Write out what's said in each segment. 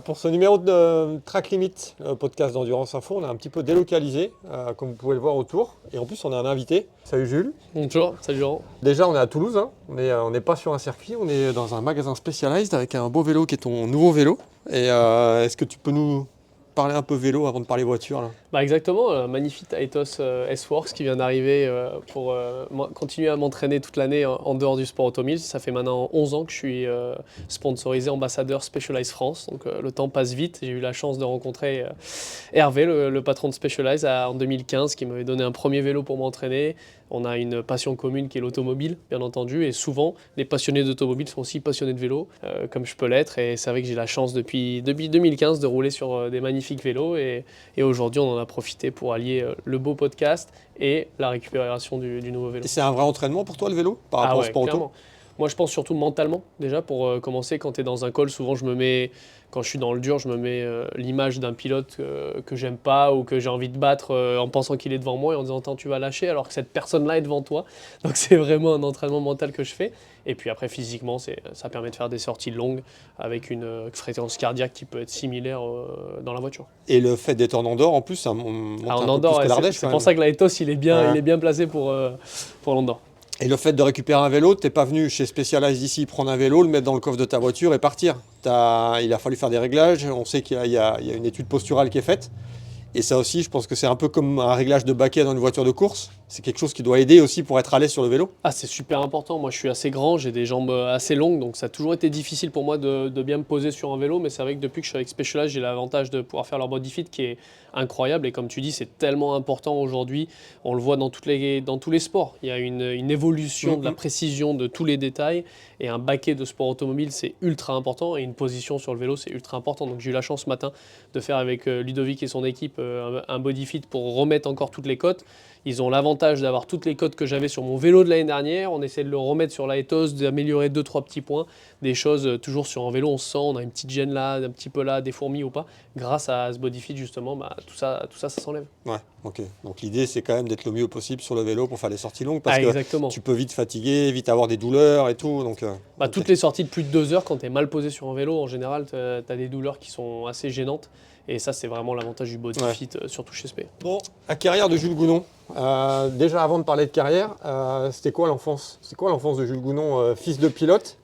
Pour ce numéro de Track Limit, podcast d'Endurance Info, on a un petit peu délocalisé, comme vous pouvez le voir autour. Et en plus, on a un invité. Salut Jules. Bonjour, salut Laurent. Déjà, on est à Toulouse, hein. On n'est pas sur un circuit, on est dans un magasin Specialized avec un beau vélo qui est ton nouveau vélo. Et est-ce que tu peux nous parler un peu vélo avant de parler voiture là? Exactement, un magnifique Aetos S-Works qui vient d'arriver pour continuer à m'entraîner toute l'année en dehors du sport automobile. Ça fait maintenant 11 ans que je suis sponsorisé ambassadeur Specialized France, donc le temps passe vite. J'ai eu la chance de rencontrer Hervé, le patron de Specialized, en 2015, qui m'avait donné un premier vélo pour m'entraîner. On a une passion commune qui est l'automobile, bien entendu, et souvent, les passionnés d'automobile sont aussi passionnés de vélo, comme je peux l'être, et c'est vrai que j'ai la chance depuis 2015 de rouler sur des magnifiques vélos, et aujourd'hui, on en a profité pour allier le beau podcast et la récupération du nouveau vélo. Et c'est un vrai entraînement pour toi le vélo par rapport au sport auto? Clairement. Moi, je pense surtout mentalement, déjà, pour commencer. Quand tu es dans un col, souvent, quand je suis dans le dur, je me mets l'image d'un pilote que j'aime pas ou que j'ai envie de battre en pensant qu'il est devant moi et en disant, attends, tu vas lâcher, alors que cette personne-là est devant toi. Donc, c'est vraiment un entraînement mental que je fais. Et puis après, physiquement, ça permet de faire des sorties longues avec une fréquence cardiaque qui peut être similaire dans la voiture. Et le fait d'être en Andorre, en plus, ça monte un peu Andorre, plus que l'Ardèche. c'est pour ça que l'Aetos, il est bien placé pour l'Andorre. Et le fait de récupérer un vélo, t'es pas venu chez Specialized ici prendre un vélo, le mettre dans le coffre de ta voiture et partir. Il a fallu faire des réglages, on sait qu'il y a une étude posturale qui est faite. Et ça aussi, je pense que c'est un peu comme un réglage de baquet dans une voiture de course. C'est quelque chose qui doit aider aussi pour être à l'aise sur le vélo. C'est super important. Moi, je suis assez grand, j'ai des jambes assez longues, donc ça a toujours été difficile pour moi de bien me poser sur un vélo. Mais c'est vrai que depuis que je suis avec Specialized, j'ai l'avantage de pouvoir faire leur body fit qui est incroyable. Et comme tu dis, c'est tellement important aujourd'hui. On le voit dans tous les sports. Il y a une évolution de la précision de tous les détails. Et un baquet de sport automobile, c'est ultra important. Et une position sur le vélo, c'est ultra important. Donc j'ai eu la chance ce matin de faire avec Ludovic et son équipe un body fit pour remettre encore toutes les cotes. Ils ont l'avantage d'avoir toutes les cotes que j'avais sur mon vélo de l'année dernière. On essaie de le remettre sur la Ethos, d'améliorer 2-3 petits points. Des choses, toujours sur un vélo, on se sent, on a une petite gêne là, un petit peu là, des fourmis ou pas. Grâce à ce body fit, justement, tout ça s'enlève. Ouais, ok. Donc l'idée, c'est quand même d'être le mieux possible sur le vélo pour faire des sorties longues. Parce que exactement. tu peux vite fatiguer, vite avoir des douleurs et tout. Donc, Toutes les sorties de plus de 2 heures, quand tu es mal posé sur un vélo, en général, tu as des douleurs qui sont assez gênantes. Et ça, c'est vraiment l'avantage du body fit, surtout chez SP. Bon, la carrière de Jules Gounon. Déjà, avant de parler de carrière, c'était quoi l'enfance? C'est quoi l'enfance de Jules Gounon, fils de pilote?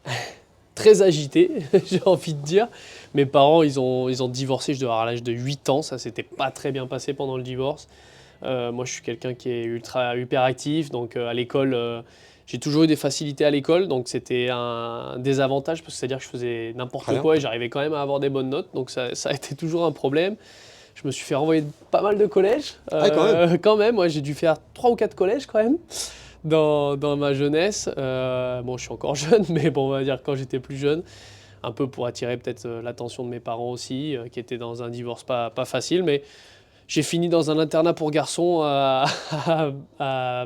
Très agité, j'ai envie de dire. Mes parents, ils ont divorcé, je devais avoir l'âge de 8 ans. Ça s'était pas très bien passé pendant le divorce. Moi, je suis quelqu'un qui est hyper actif. Donc, à l'école, j'ai toujours eu des facilités à l'école. Donc, c'était un désavantage parce que c'est-à-dire que je faisais n'importe quoi et j'arrivais quand même à avoir des bonnes notes. Donc, ça a été toujours un problème. Je me suis fait renvoyer de pas mal de collèges. Quand même, ouais, j'ai dû faire 3 ou 4 collèges quand même dans ma jeunesse. Je suis encore jeune, mais bon, on va dire quand j'étais plus jeune. Un peu pour attirer peut-être l'attention de mes parents aussi, qui étaient dans un divorce pas facile. Mais j'ai fini dans un internat pour garçons à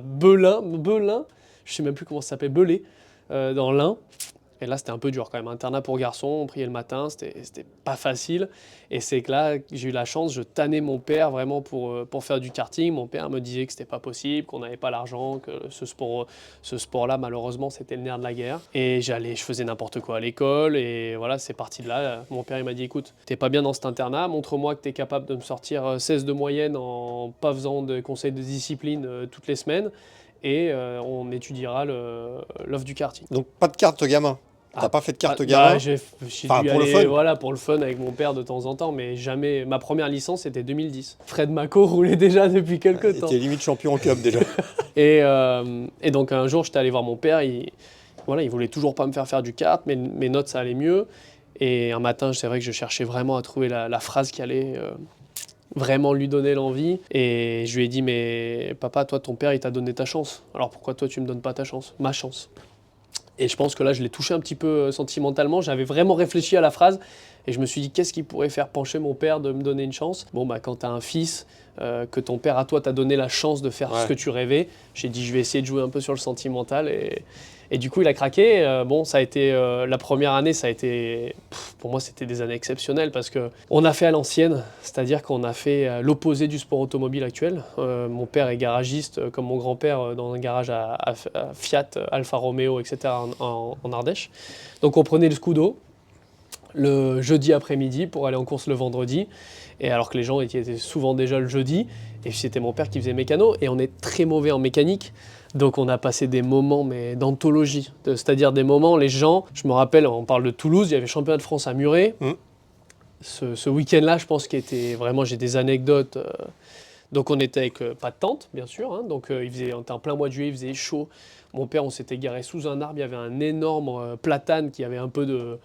Belin. Je sais même plus comment ça s'appelait, Belay, dans l'Ain. Et là, c'était un peu dur quand même. Internat pour garçons, on priait le matin, c'était pas facile. Et c'est que là, j'ai eu la chance, je tannais mon père vraiment pour faire du karting. Mon père me disait que c'était pas possible, qu'on n'avait pas l'argent, que ce sport-là, malheureusement, c'était le nerf de la guerre. Et je faisais n'importe quoi à l'école. Et voilà, c'est parti de là. Mon père, il m'a dit, écoute, t'es pas bien dans cet internat, montre-moi que t'es capable de me sortir 16 de moyenne en pas faisant de conseils de discipline toutes les semaines. Et on étudiera l'offre du karting. Donc pas de carte gamin. T'as pas fait de carte gamin? J'ai dû pour le aller, fun. voilà, pour le fun avec mon père de temps en temps, mais jamais. Ma première licence, c'était 2010. Fred Mako roulait déjà depuis quelques temps. T'es limite champion en cup déjà. Et donc un jour, j'étais allé voir mon père. Il voulait toujours pas me faire du kart, mais mes notes, ça allait mieux. Et un matin, c'est vrai que je cherchais vraiment à trouver la phrase qui allait vraiment lui donner l'envie. Et je lui ai dit, mais papa, toi, ton père, il t'a donné ta chance. Alors pourquoi toi, tu me donnes pas ta chance, ma chance? Et je pense que là, je l'ai touché un petit peu sentimentalement. J'avais vraiment réfléchi à la phrase et je me suis dit, qu'est-ce qui pourrait faire pencher mon père de me donner une chance? Quand tu as un fils, que ton père à toi t'a donné la chance de faire ce que tu rêvais, j'ai dit, je vais essayer de jouer un peu sur le sentimental. Et du coup, il a craqué. Ça a été la première année, pour moi, c'était des années exceptionnelles parce qu'on a fait à l'ancienne, c'est-à-dire qu'on a fait l'opposé du sport automobile actuel. Mon père est garagiste, comme mon grand-père, dans un garage à Fiat, Alfa Romeo, etc. en Ardèche. Donc, on prenait le Scudo. le jeudi après-midi pour aller en course le vendredi. Et alors que les gens étaient souvent déjà le jeudi. Et c'était mon père qui faisait mécano. Et on est très mauvais en mécanique. Donc on a passé des moments mais d'anthologie. C'est-à-dire des moments, les gens, je me rappelle, on parle de Toulouse, il y avait le championnat de France à Muret. Ce week-end-là, je pense qu'il était vraiment, j'ai des anecdotes. Donc on était avec pas de tente, bien sûr. Hein. Donc on était en plein mois de juillet, il faisait chaud. Mon père, on s'était garé sous un arbre, il y avait un énorme platane qui avait un peu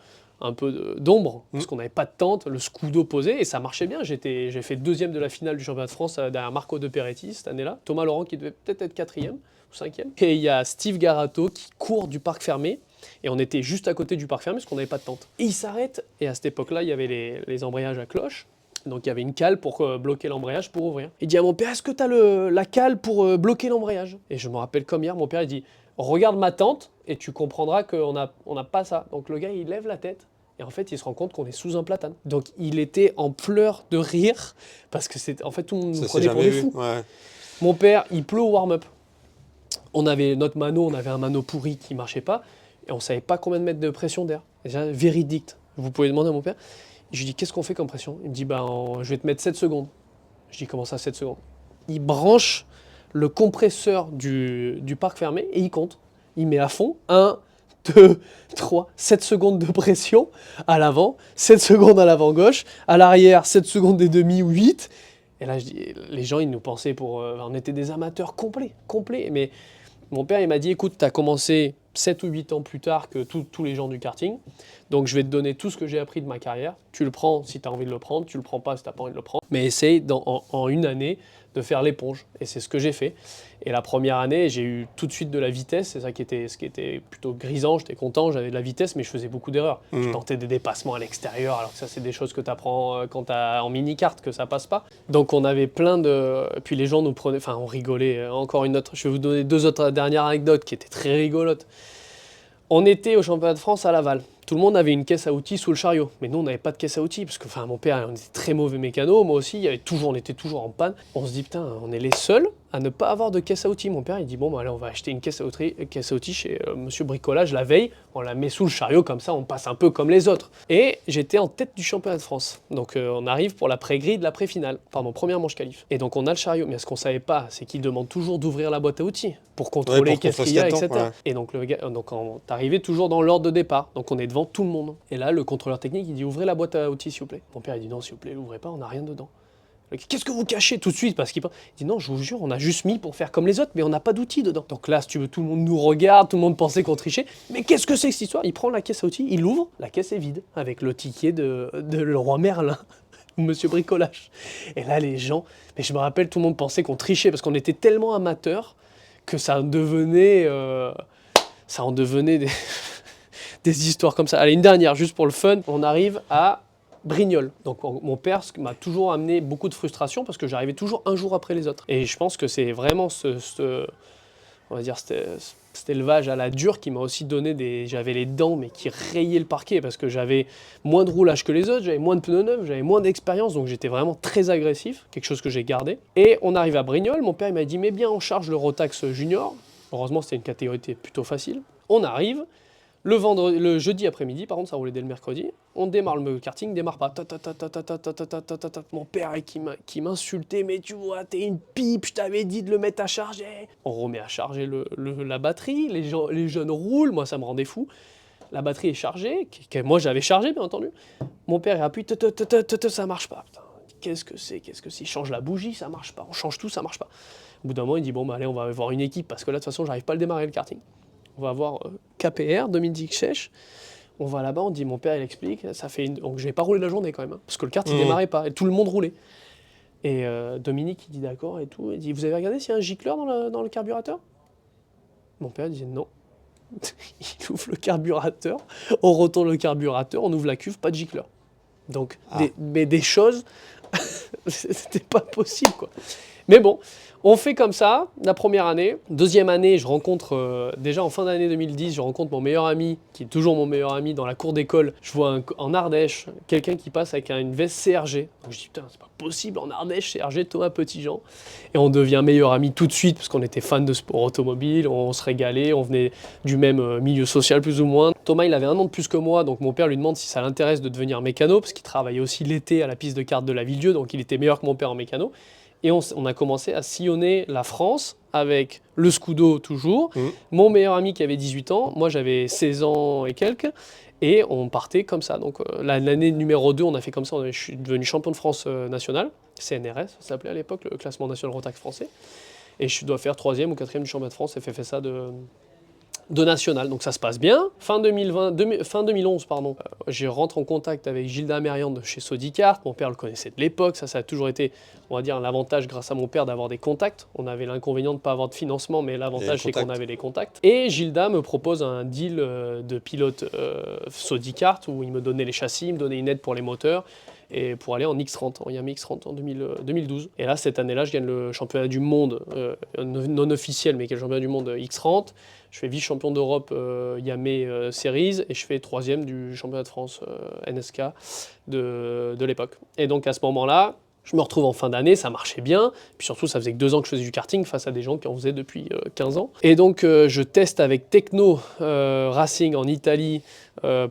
d'ombre, parce qu'on n'avait pas de tente, le scudo posé, et ça marchait bien. J'ai fait deuxième de la finale du championnat de France derrière Marco De Peretti cette année-là. Thomas Laurent qui devait peut-être être quatrième ou cinquième. Et il y a Steve Garato qui court du parc fermé, et on était juste à côté du parc fermé parce qu'on n'avait pas de tente. Et il s'arrête, et à cette époque-là, il y avait les embrayages à cloche. Donc il y avait une cale pour bloquer l'embrayage pour ouvrir. Il dit à mon père, est-ce que tu as la cale pour bloquer l'embrayage? Et je me rappelle comme hier, mon père il dit, regarde ma tente et tu comprendras qu'on n'a pas ça. Donc le gars il lève la tête et en fait il se rend compte qu'on est sous un platane. Donc il était en pleurs de rire parce que en fait tout le monde nous prenait pour des fous. Ouais. Mon père il pleut au warm-up. On avait notre mano, on avait un mano pourri qui marchait pas et on savait pas combien de mètres de pression d'air. Déjà véridique. Vous pouvez demander à mon père. Je lui dis, qu'est-ce qu'on fait comme pression? Il me dit, je vais te mettre 7 secondes. Je dis, comment ça, 7 secondes? Il branche le compresseur du parc fermé et il compte. Il met à fond 1, 2, 3, 7 secondes de pression à l'avant, 7 secondes à l'avant gauche, à l'arrière, 7 secondes et demie ou 8. Et là, je dis, les gens, ils nous pensaient on était des amateurs complets. Mais mon père, il m'a dit, écoute, tu as commencé 7 ou 8 ans plus tard que tous les gens du karting. Donc je vais te donner tout ce que j'ai appris de ma carrière. Tu le prends si tu as envie de le prendre, tu le prends pas si tu n'as pas envie de le prendre. Mais essaye en une année de faire l'éponge. Et c'est ce que j'ai fait. Et la première année, j'ai eu tout de suite de la vitesse. C'est ça ce qui était plutôt grisant. J'étais content, j'avais de la vitesse, mais je faisais beaucoup d'erreurs. Je tentais des dépassements à l'extérieur, alors que ça, c'est des choses que tu apprends quand tu es en mini-kart, que ça passe pas. Donc on avait plein de... Puis les gens nous prenaient... Enfin, on rigolait. Encore une autre... Je vais vous donner 2 autres dernières anecdotes qui étaient très rigolotes. On était au championnat de France à Laval. Tout le monde avait une caisse à outils sous le chariot. Mais nous, on n'avait pas de caisse à outils. Parce que mon père, on était très mauvais mécano. Moi aussi, on était toujours en panne. On se dit, putain, on est les seuls à ne pas avoir de caisse à outils. Mon père, il dit, bon, allez, on va acheter une caisse à outils chez Monsieur Bricolage la veille. On la met sous le chariot, comme ça, on passe un peu comme les autres. Et j'étais en tête du championnat de France. Donc, on arrive pour la pré-grille de la pré-finale. Pardon, première manche qualif. Et donc, on a le chariot. Mais ce qu'on ne savait pas, c'est qu'il demande toujours d'ouvrir la boîte à outils pour contrôler qu'est-ce qu'il y a, etc. Ouais. Et donc, le gars, t'arrivais toujours dans l'ordre de départ. Donc, on est devant tout le monde. Et là, le contrôleur technique, il dit, ouvrez la boîte à outils, s'il vous plaît. Mon père, il dit, non, s'il vous plaît, l'ouvrez pas, on n'a rien dedans. Qu'est-ce que vous cachez tout de suite? Parce qu'il dit non, je vous jure, on a juste mis pour faire comme les autres, mais on n'a pas d'outils dedans. Donc là, si tu veux, tout le monde nous regarde, tout le monde pensait qu'on trichait. Mais qu'est-ce que c'est que cette histoire? Il prend la caisse à outils, il l'ouvre, la caisse est vide, avec le ticket de le roi Merlin, ou Monsieur Bricolage. Et là, les gens, mais je me rappelle, tout le monde pensait qu'on trichait, parce qu'on était tellement amateurs que ça en devenait des histoires comme ça. Allez, une dernière, juste pour le fun. On arrive à Brignoles. Donc mon père m'a toujours amené beaucoup de frustration parce que j'arrivais toujours un jour après les autres. Et je pense que c'est vraiment on va dire cet élevage à la dure qui m'a aussi donné j'avais les dents mais qui rayaient le parquet parce que j'avais moins de roulage que les autres, j'avais moins de pneus neufs, j'avais moins d'expérience, donc j'étais vraiment très agressif, quelque chose que j'ai gardé. Et on arrive à Brignoles, mon père il m'a dit mets bien en charge le Rotax Junior. Heureusement c'était une catégorie plutôt facile. On arrive. Le jeudi après-midi, par contre, ça roulait dès le mercredi, on démarre le karting, démarre pas. Mon père qui m'insultait, mais tu vois, t'es une pipe, je t'avais dit de le mettre à charger. On remet à charger la batterie, les jeunes roulent, moi ça me rendait fou. La batterie est chargée, que moi j'avais chargé, bien entendu. Mon père il appuie, ça marche pas. Putain, qu'est-ce que c'est? Il change la bougie, ça marche pas. On change tout, ça marche pas. Au bout d'un moment, il dit, bon, allez, on va voir une équipe, parce que là, de toute façon, j'arrive pas à le démarrer le karting. On va voir KPR, Dominique Chèche. On va là-bas, on dit, mon père, il explique. Donc, je n'ai pas roulé la journée quand même, parce que le kart, il démarrait pas. Et tout le monde roulait. Et Dominique, il dit d'accord et tout. Il dit, vous avez regardé s'il y a un gicleur dans le carburateur? Mon père disait non. Il ouvre le carburateur, on retourne le carburateur, on ouvre la cuve, pas de gicleur. Donc, des choses C'était pas possible, quoi. Mais bon, on fait comme ça, la première année. Deuxième année, je rencontre, déjà en fin d'année 2010, je rencontre mon meilleur ami, qui est toujours mon meilleur ami, dans la cour d'école. Je vois en Ardèche, quelqu'un qui passe avec une veste CRG. Donc je dis, putain, c'est pas possible, en Ardèche, CRG, Thomas Petitjean. Et on devient meilleur ami tout de suite, parce qu'on était fans de sport automobile, on se régalait, on venait du même milieu social plus ou moins. Thomas, il avait 1 an de plus que moi, donc mon père lui demande si ça l'intéresse de devenir mécano, parce qu'il travaillait aussi l'été à la piste de kart de la Villedieu, donc il était meilleur que mon père en mécano. Et on a commencé à sillonner la France avec le Scudo toujours. Mon meilleur ami qui avait 18 ans, moi j'avais 16 ans et quelques. Et on partait comme ça. Donc l'année numéro 2, on a fait comme ça. Je suis devenu champion de France national. CNRS, ça s'appelait à l'époque, le classement national rotax français. Et je dois faire 3e ou 4e du championnat de France FFSA de national. Donc ça se passe bien. Fin 2011, pardon, je rentre en contact avec Gilda Merian de chez Sodicart. Mon père le connaissait de l'époque. Ça a toujours été, on va dire, l'avantage grâce à mon père d'avoir des contacts. On avait l'inconvénient de ne pas avoir de financement, mais l'avantage c'est qu'on avait des contacts. Et Gilda me propose un deal de pilote Sodicart où il me donnait les châssis, il me donnait une aide pour les moteurs et pour aller en X30, en Yamaha X30 en 2012. Et là, cette année-là, je gagne le championnat du monde, non officiel, mais qui est le championnat du monde X30. Je fais vice-champion d'Europe Yamaha Series et je fais 3e du championnat de France NSK de l'époque. Et donc à ce moment-là, je me retrouve en fin d'année, ça marchait bien. Puis surtout, ça faisait que 2 ans que je faisais du karting face à des gens qui en faisaient depuis 15 ans. Et donc, je teste avec Tecno Racing en Italie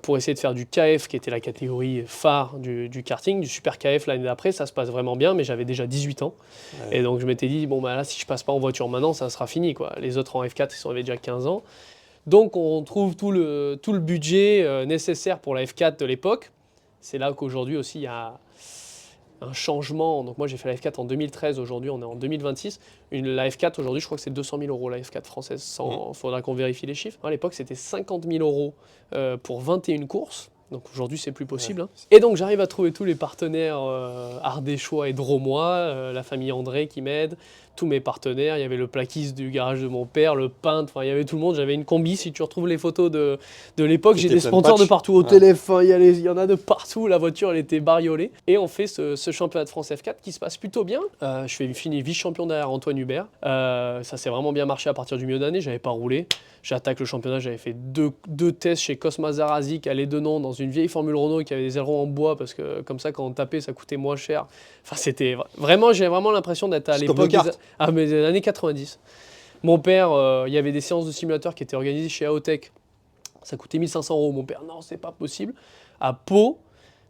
pour essayer de faire du KF, qui était la catégorie phare du karting, du Super KF l'année d'après. Ça se passe vraiment bien, mais j'avais déjà 18 ans. Ouais. Et donc, je m'étais dit, bon, bah là, si je passe pas en voiture maintenant, ça sera fini, quoi. Les autres en F4, ils avaient déjà 15 ans. Donc, on trouve tout le budget nécessaire pour la F4 de l'époque. C'est là qu'aujourd'hui aussi, il y a un changement. Donc moi j'ai fait la F4 en 2013, aujourd'hui on est en 2026. La F4 aujourd'hui je crois que c'est 200 000 € la F4 française, faudra qu'on vérifie les chiffres. À l'époque c'était 50 000 € pour 21 courses. Donc aujourd'hui c'est plus possible. Ouais. Hein. Et donc j'arrive à trouver tous les partenaires ardéchois et drômois, la famille André qui m'aide, tous mes partenaires. Il y avait le plaquiste du garage de mon père, le peintre, enfin il y avait tout le monde. J'avais une combi, si tu retrouves les photos de l'époque, j'ai des sponsors de partout, au téléphone, il y en a de partout, la voiture elle était bariolée. Et on fait ce championnat de France F4 qui se passe plutôt bien. Je finis vice-champion derrière Antoine Hubert. Ça s'est vraiment bien marché à partir du milieu d'année, j'avais pas roulé. J'attaque le championnat, j'avais fait deux tests chez Cosma Zarazi, qui allait de Nantes, dans une vieille Formule Renault qui avait des ailerons en bois, parce que comme ça, quand on tapait, ça coûtait moins cher. Enfin, c'était vraiment, j'ai vraiment l'impression d'être à l'époque des années 90. Mon père, il y avait des séances de simulateurs qui étaient organisées chez AOTech. Ça coûtait 1 500 €. Mon père, non, c'est pas possible. À Pau,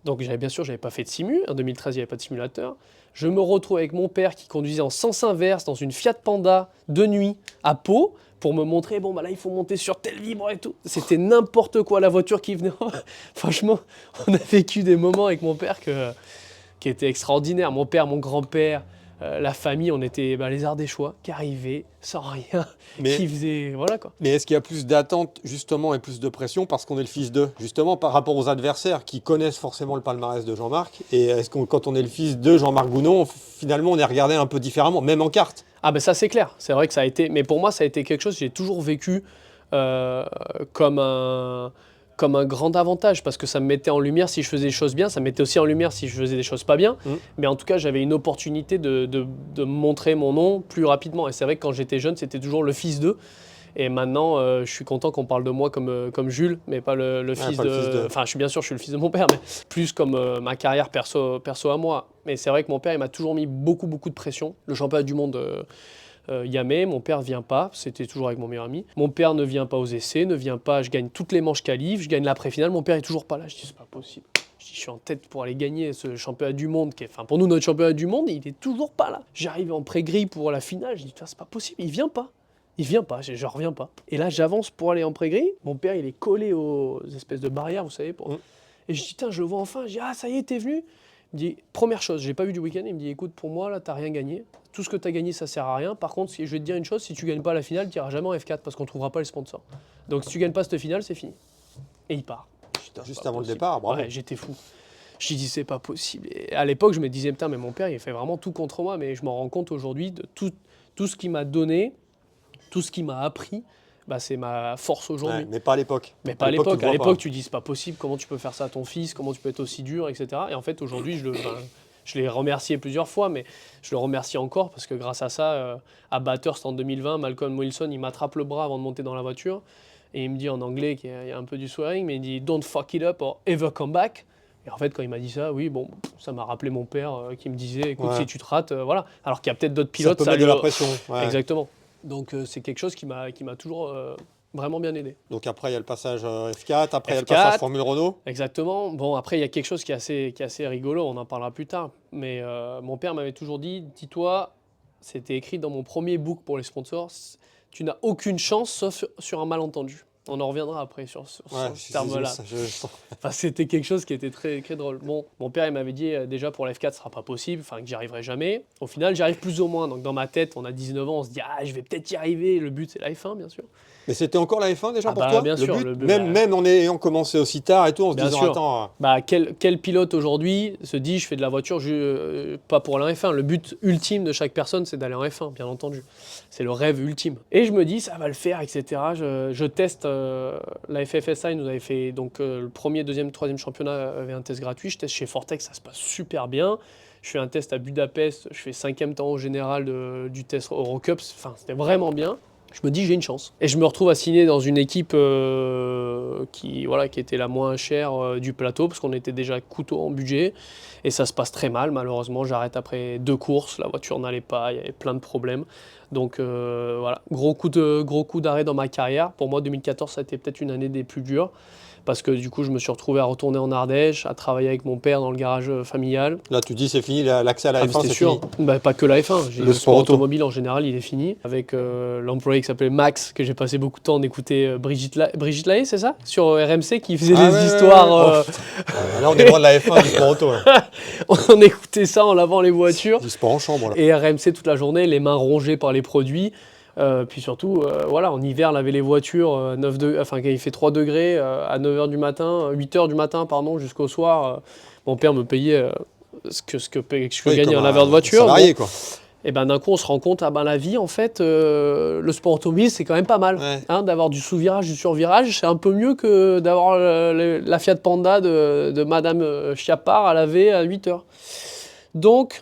donc bien sûr, j'avais pas fait de simu. En 2013, il n'y avait pas de simulateur. Je me retrouve avec mon père qui conduisait en sens inverse dans une Fiat Panda de nuit à Pau, pour me montrer, bon bah là il faut monter sur tel vibre et tout. C'était n'importe quoi, la voiture qui venait. Franchement, on a vécu des moments avec mon père qui étaient extraordinaires. Mon père, mon grand-père, la famille, on était les Ardéchois qui arrivaient sans rien, qui faisaient, voilà quoi. Mais est-ce qu'il y a plus d'attente justement et plus de pression parce qu'on est le fils d'eux, justement par rapport aux adversaires qui connaissent forcément le palmarès de Jean-Marc, et est-ce que quand on est le fils de Jean-Marc Gounon, finalement on est regardé un peu différemment, même en kart? Ah ben ça c'est clair, c'est vrai que ça a été, mais pour moi ça a été quelque chose que j'ai toujours vécu comme un grand avantage, parce que ça me mettait en lumière si je faisais des choses bien, ça me mettait aussi en lumière si je faisais des choses pas bien, mais en tout cas j'avais une opportunité de montrer mon nom plus rapidement, et c'est vrai que quand j'étais jeune c'était toujours le fils d'eux, et maintenant je suis content qu'on parle de moi comme Jules, mais pas le fils de... Enfin bien sûr je suis le fils de mon père, mais plus comme ma carrière perso à moi. Mais c'est vrai que mon père il m'a toujours mis beaucoup de pression. Le championnat du monde... Yamaha, mon père vient pas, c'était toujours avec mon meilleur ami. Mon père ne vient pas aux essais, ne vient pas, je gagne toutes les manches qualif, je gagne l'après-finale, mon père est toujours pas là. Je dis c'est pas possible. Je dis je suis en tête pour aller gagner ce championnat du monde, pour nous notre championnat du monde, il est toujours pas là. J'arrive en pré-grille pour la finale, je dis c'est pas possible, il vient pas. Il vient pas, je reviens pas. Et là j'avance pour aller en pré-grille, mon père il est collé aux espèces de barrières, vous savez, et je dis tiens je le vois enfin, je dis ah ça y est t'es venu. Il me dit, première chose, j'ai pas vu du week-end, il me dit, écoute, pour moi, là, t'as rien gagné. Tout ce que t'as gagné, ça sert à rien. Par contre, je vais te dire une chose, si tu gagnes pas la finale, tu iras jamais en F4 parce qu'on trouvera pas les sponsors. Donc, si tu gagnes pas cette finale, c'est fini. Et il part. Juste avant le départ, bravo. Ouais, j'étais fou. Je lui dis, c'est pas possible. Et à l'époque, je me disais, putain, mais mon père, il fait vraiment tout contre moi, mais je m'en rends compte aujourd'hui de tout ce qu'il m'a donné, tout ce qu'il m'a appris. C'est ma force aujourd'hui. Ouais, mais pas à l'époque. Mais pas à l'époque. À l'époque, tu dis c'est pas possible, comment tu peux faire ça à ton fils, comment tu peux être aussi dur, etc. Et en fait, aujourd'hui, je Je l'ai remercié plusieurs fois, mais je le remercie encore parce que grâce à ça, à Bathurst en 2020, Malcolm Wilson, il m'attrape le bras avant de monter dans la voiture et il me dit en anglais, qu'il y a un peu du swearing, mais il dit « Don't fuck it up or ever come back ». Et en fait, quand il m'a dit ça, oui, bon, ça m'a rappelé mon père qui me disait « Écoute, si tu te rates, voilà ». Alors qu'il y a peut-être d'autres pilotes, ça peut mettre de la pression. Ouais. Exactement. Donc c'est quelque chose qui m'a toujours vraiment bien aidé. Donc après, il y a le passage F4, après il y a le passage Formule Renault. Exactement. Bon, après, il y a quelque chose qui est assez rigolo, on en parlera plus tard. Mais mon père m'avait toujours dit, dis-toi, c'était écrit dans mon premier book pour les sponsors, tu n'as aucune chance sauf sur un malentendu. On en reviendra après sur ce terme-là. Enfin, c'était quelque chose qui était très, très drôle. Bon, mon père il m'avait dit déjà pour la F4 ce sera pas possible, enfin que j'y arriverai jamais. Au final, j'y arrive plus ou moins. Donc dans ma tête, on a 19 ans, on se dit je vais peut-être y arriver. Le but c'est la F1 bien sûr. Mais c'était encore la F1 déjà pour toi? Bien sûr. Même en ayant commencé aussi tard et tout, en se disant attends. Quel pilote aujourd'hui se dit je fais de la voiture pas pour la F1. Le but ultime de chaque personne c'est d'aller en F1, bien entendu. C'est le rêve ultime. Et je me dis ça va le faire, etc. Je teste. La FFSI nous avait fait donc le premier, deuxième, troisième championnat avait un test gratuit. Je teste chez Fortex, ça se passe super bien. Je fais un test à Budapest, je fais 5e temps au général du test Eurocup. Enfin, c'était vraiment bien. Je me dis j'ai une chance. Et je me retrouve à signer dans une équipe qui était la moins chère du plateau parce qu'on était déjà couteau en budget. Et ça se passe très mal, malheureusement. J'arrête après 2 courses, la voiture n'allait pas, il y avait plein de problèmes. Donc voilà, gros coup d'arrêt dans ma carrière. Pour moi, 2014, ça a été peut-être une année des plus dures. Parce que du coup, je me suis retrouvé à retourner en Ardèche, à travailler avec mon père dans le garage familial. Là, tu dis c'est fini, l'accès à la F1, c'est fini. Pas que la F1, le sport automobile en général, il est fini. Avec l'employé qui s'appelait Max, que j'ai passé beaucoup de temps d'écouter Brigitte Lahaye, c'est ça? Sur RMC, qui faisait des histoires... Là, on est loin de la F1, du sport auto. On écoutait ça en lavant les voitures. Du sport en chambre. Là. Et RMC toute la journée, les mains rongées par les produits. Puis surtout, en hiver, laver les voitures, quand il fait 3 degrés, à 9h du matin, 8h du matin, jusqu'au soir. Mon père me payait ce que gagnait un laveur de voiture. Salarié, quoi. Et ben d'un coup, on se rend compte, la vie, en fait, le sport automobile, c'est quand même pas mal. Ouais. D'avoir du sous-virage, du sur-virage, c'est un peu mieux que d'avoir la Fiat Panda de Madame Chiapard à laver à 8h. Donc...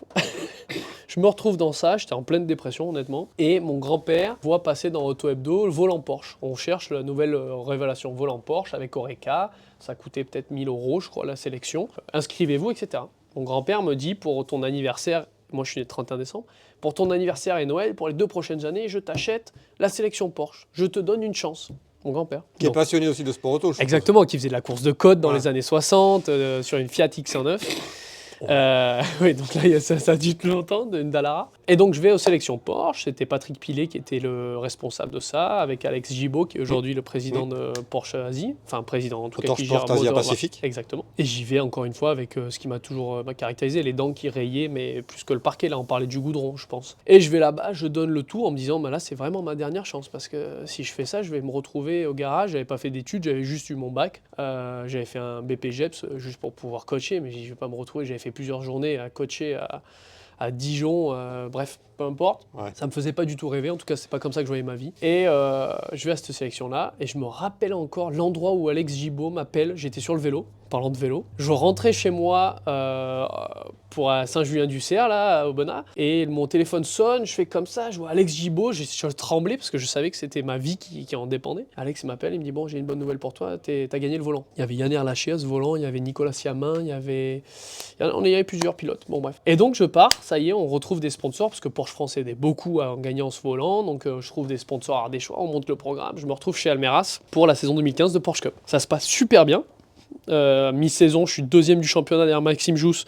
Je me retrouve dans ça, j'étais en pleine dépression honnêtement, et mon grand-père voit passer dans Auto Hebdo le volant Porsche. On cherche la nouvelle révélation volant Porsche avec Oreca, ça coûtait peut-être 1 000 €, je crois, la sélection. Inscrivez-vous, etc. Mon grand-père me dit pour ton anniversaire, moi je suis né le 31 décembre, pour ton anniversaire et Noël, pour les 2 prochaines années, je t'achète la sélection Porsche. Je te donne une chance. Mon grand-père. Qui est passionné aussi de sport auto, je Exactement, qui faisait de la course de côte dans les années 60, sur une Fiat X109. Oui, donc là, ça dure plus longtemps, une Dallara. Et donc, je vais aux sélections Porsche. C'était Patrick Pilet qui était le responsable de ça, avec Alex Gibaud, qui est aujourd'hui le président de Porsche Asie. Enfin, président en tout cas, qui gère Asia-Pacifique. Exactement. Et j'y vais encore une fois avec ce qui m'a toujours caractérisé, les dents qui rayaient, mais plus que le parquet. Là, on parlait du goudron, je pense. Et je vais là-bas, je donne le tout en me disant, là, c'est vraiment ma dernière chance, parce que si je fais ça, je vais me retrouver au garage. J'avais pas fait d'études, j'avais juste eu mon bac. J'avais fait un BPGEPS juste pour pouvoir coacher, mais je vais pas me retrouver. J'avais fait plusieurs journées à coacher à Dijon, bref, peu importe. Ouais. Ça me faisait pas du tout rêver, en tout cas, c'est pas comme ça que je voyais ma vie. Et je vais à cette sélection-là, et je me rappelle encore l'endroit où Alex Gibaud m'appelle. J'étais sur le vélo, parlant de vélo. Je rentrais chez moi pour Saint-Julien-du-Cerf, là, au Bonnat, et mon téléphone sonne, je fais comme ça, je vois Alex Gibaud, je tremblais parce que je savais que c'était ma vie qui en dépendait. Alex m'appelle, il me dit, bon, j'ai une bonne nouvelle pour toi, t'as gagné le volant. Il y avait Yann Erlaché à ce volant, il y avait Nicolas Siamin, il y avait plusieurs pilotes, bon bref. Et donc je pars, ça y est, on retrouve des sponsors, parce que Porsche France aidait beaucoup en gagnant ce volant, donc je trouve des sponsors ardéchois, on monte le programme, je me retrouve chez Almeras pour la saison 2015 de Porsche Cup. Ça se passe super bien. Mi-saison, je suis 2e du championnat derrière Maxime Jousse,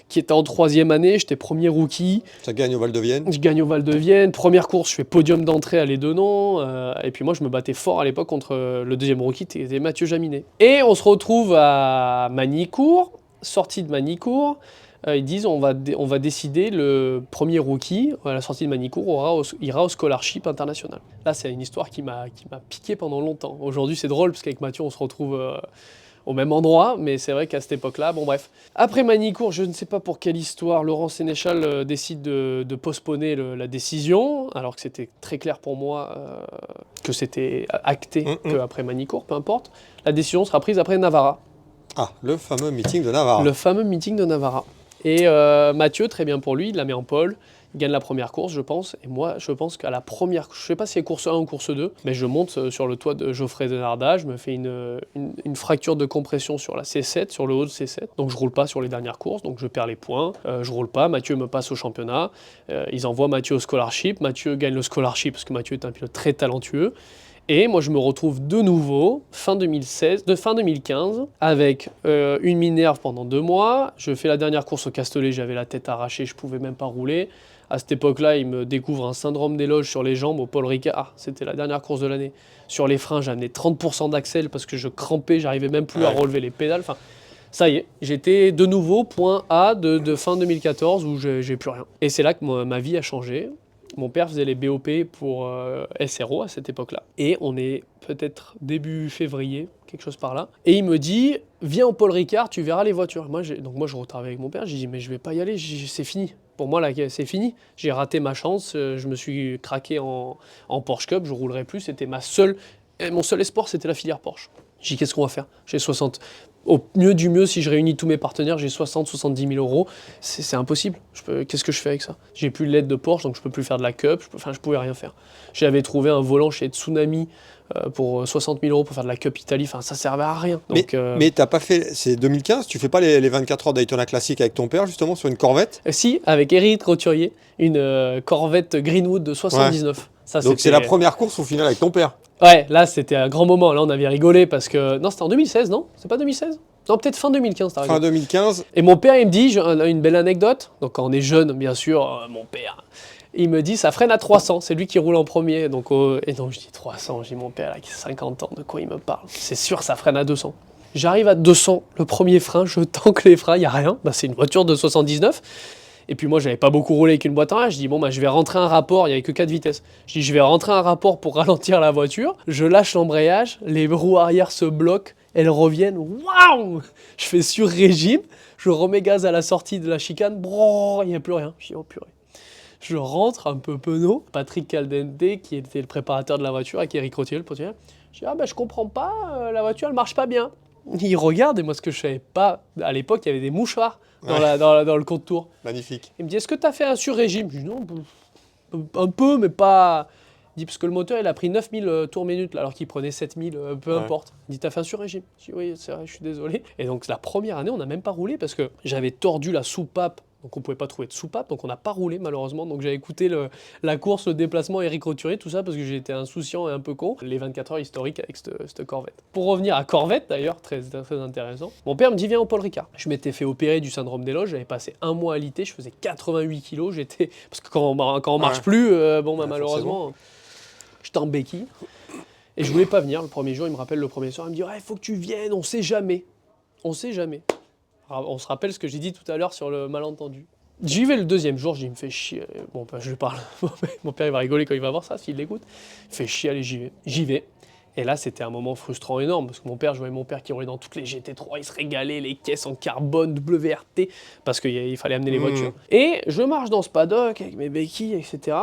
qui était en 3e année, j'étais premier rookie. Ça gagne au Val de Vienne. Je gagne au Val de Vienne, première course, je fais podium d'entrée à Les Deux-Noms, et puis moi je me battais fort à l'époque contre le 2e rookie, c'était Mathieu Jaminet. Et on se retrouve à Magny-Cours, sortie de Magny-Cours, ils disent on va décider le premier rookie à la sortie de Magny-Cours ira au scholarship international. Là c'est une histoire qui m'a piqué pendant longtemps. Aujourd'hui c'est drôle parce qu'avec Mathieu on se retrouve au même endroit, mais c'est vrai qu'à cette époque-là, bon bref. Après Magny-Cours, je ne sais pas pour quelle histoire, Laurent Sénéchal décide de postponer la décision, alors que c'était très clair pour moi que c'était acté qu'après Magny-Cours, peu importe. La décision sera prise après Navarra. Ah, le fameux meeting de Navarra. Le fameux meeting de Navarra. Et Mathieu, très bien pour lui, il la met en pole. Il gagne la première course, je pense. Et moi, je pense qu'à la première, je sais pas si c'est course 1 ou course 2, mais je monte sur le toit de Geoffrey Denardat, je me fais une fracture de compression sur la C7, sur le haut de C7. Donc je roule pas sur les dernières courses, donc je perds les points. Je roule pas, Mathieu me passe au championnat. Ils envoient Mathieu au scholarship. Mathieu gagne le scholarship parce que Mathieu est un pilote très talentueux. Et moi, je me retrouve de nouveau, fin 2015, avec une minerve pendant 2 mois. Je fais la dernière course au Castellet, j'avais la tête arrachée, je pouvais même pas rouler. À cette époque-là, il me découvre un syndrome des loges sur les jambes au Paul Ricard. Ah, c'était la dernière course de l'année. Sur les freins, j'amenais 30% d'axel parce que je crampais, j'arrivais même plus à relever les pédales. Enfin, ça y est, j'étais de nouveau point A de fin 2014 où j'ai plus rien. Et c'est là que ma vie a changé. Mon père faisait les BOP pour SRO à cette époque-là. Et on est peut-être début février, quelque chose par là. Et il me dit, viens au Paul Ricard, tu verras les voitures. Donc moi, je retravaille avec mon père. J'ai dit, mais je vais pas y aller, c'est fini. Pour moi, là, c'est fini. J'ai raté ma chance. Je me suis craqué en Porsche Cup. Je roulerai plus. C'était mon seul espoir, c'était la filière Porsche. J'ai dit, qu'est-ce qu'on va faire? J'ai 60. Au mieux du mieux, si je réunis tous mes partenaires, j'ai 70 000 euros. C'est impossible. Qu'est-ce que je fais avec ça? J'ai plus l'aide de Porsche, donc je peux plus faire de la Cup. Je pouvais rien faire. J'avais trouvé un volant chez Tsunami pour 60 000 euros pour faire de la Cup Italie. Enfin, ça servait à rien. Donc, mais t'as pas fait... C'est 2015, tu fais pas les 24 heures Daytona Classic avec ton père, justement, sur une Corvette? Si, avec Éric Roturier, une Corvette Greenwood de 79. Ouais. Ça, donc c'est la première course au final avec ton père? Ouais, là c'était un grand moment. Là on avait rigolé parce que... Non, c'était en 2016, non? C'est pas 2016? Non, peut-être fin 2015. Fin 2015. Et mon père, il me dit, j'ai une belle anecdote. Donc quand on est jeune, bien sûr, mon père, il me dit, ça freine à 300. C'est lui qui roule en premier. Et donc je dis 300. Je dis, mon père, là, qui a 50 ans, de quoi il me parle? C'est sûr, ça freine à 200. J'arrive à 200, le premier frein, je tanque les freins, il n'y a rien. Bah, c'est une voiture de 79. Et puis moi, j'avais pas beaucoup roulé avec une boîte en H. Je dis, bon, bah, je vais rentrer un rapport, il n'y avait que 4 vitesses. Je dis, je vais rentrer un rapport pour ralentir la voiture. Je lâche l'embrayage, les roues arrière se bloquent, elles reviennent. Waouh! Je fais sur-régime, je remets gaz à la sortie de la chicane, il n'y a plus rien. Je dis, oh purée. Je rentre un peu penaud. Patrick Caldente, qui était le préparateur de la voiture, avec Éric Rottier, le potier. Je dis, ah bah je comprends pas, la voiture elle marche pas bien. Il regarde, et moi ce que je savais pas, à l'époque il y avait des mouchoirs dans le contour. Magnifique. Il me dit, est-ce que tu as fait un sur-régime? Je dis, non, un peu, mais pas... Il dit, parce que le moteur il a pris 9000 tours minutes, alors qu'il prenait 7000, peu importe. Il dit, t'as fait un sur-régime? Je dis, oui, c'est vrai, je suis désolé. Et donc la première année, on n'a même pas roulé, parce que j'avais tordu la soupape. Donc on pouvait pas trouver de soupape, donc on n'a pas roulé malheureusement. Donc j'ai écouté la course, le déplacement, Éric Roturier, tout ça, parce que j'étais insouciant et un peu con. Les 24 heures historiques avec cette Corvette. Pour revenir à Corvette d'ailleurs, très, très intéressant, mon père me dit, viens au Paul Ricard. Je m'étais fait opérer du syndrome des loges, j'avais passé 1 mois alité, je faisais 88 kilos, parce que quand on marche plus, malheureusement, j'étais en béquille. Et je voulais pas venir le premier jour, il me rappelle le premier soir, il me dit, il faut que tu viennes, on sait jamais. On sait jamais. On se rappelle ce que j'ai dit tout à l'heure sur le malentendu. J'y vais le deuxième jour, il me fait chier. Bon, je lui parle. Mon père il va rigoler quand il va voir ça, s'il l'écoute. Il fait chier, allez, j'y vais. J'y vais. Et là, c'était un moment frustrant énorme, parce que je voyais mon père qui roulait dans toutes les GT3, il se régalait, les caisses en carbone, WRT, parce qu'il fallait amener les voitures. Et je marche dans ce paddock avec mes béquilles, etc.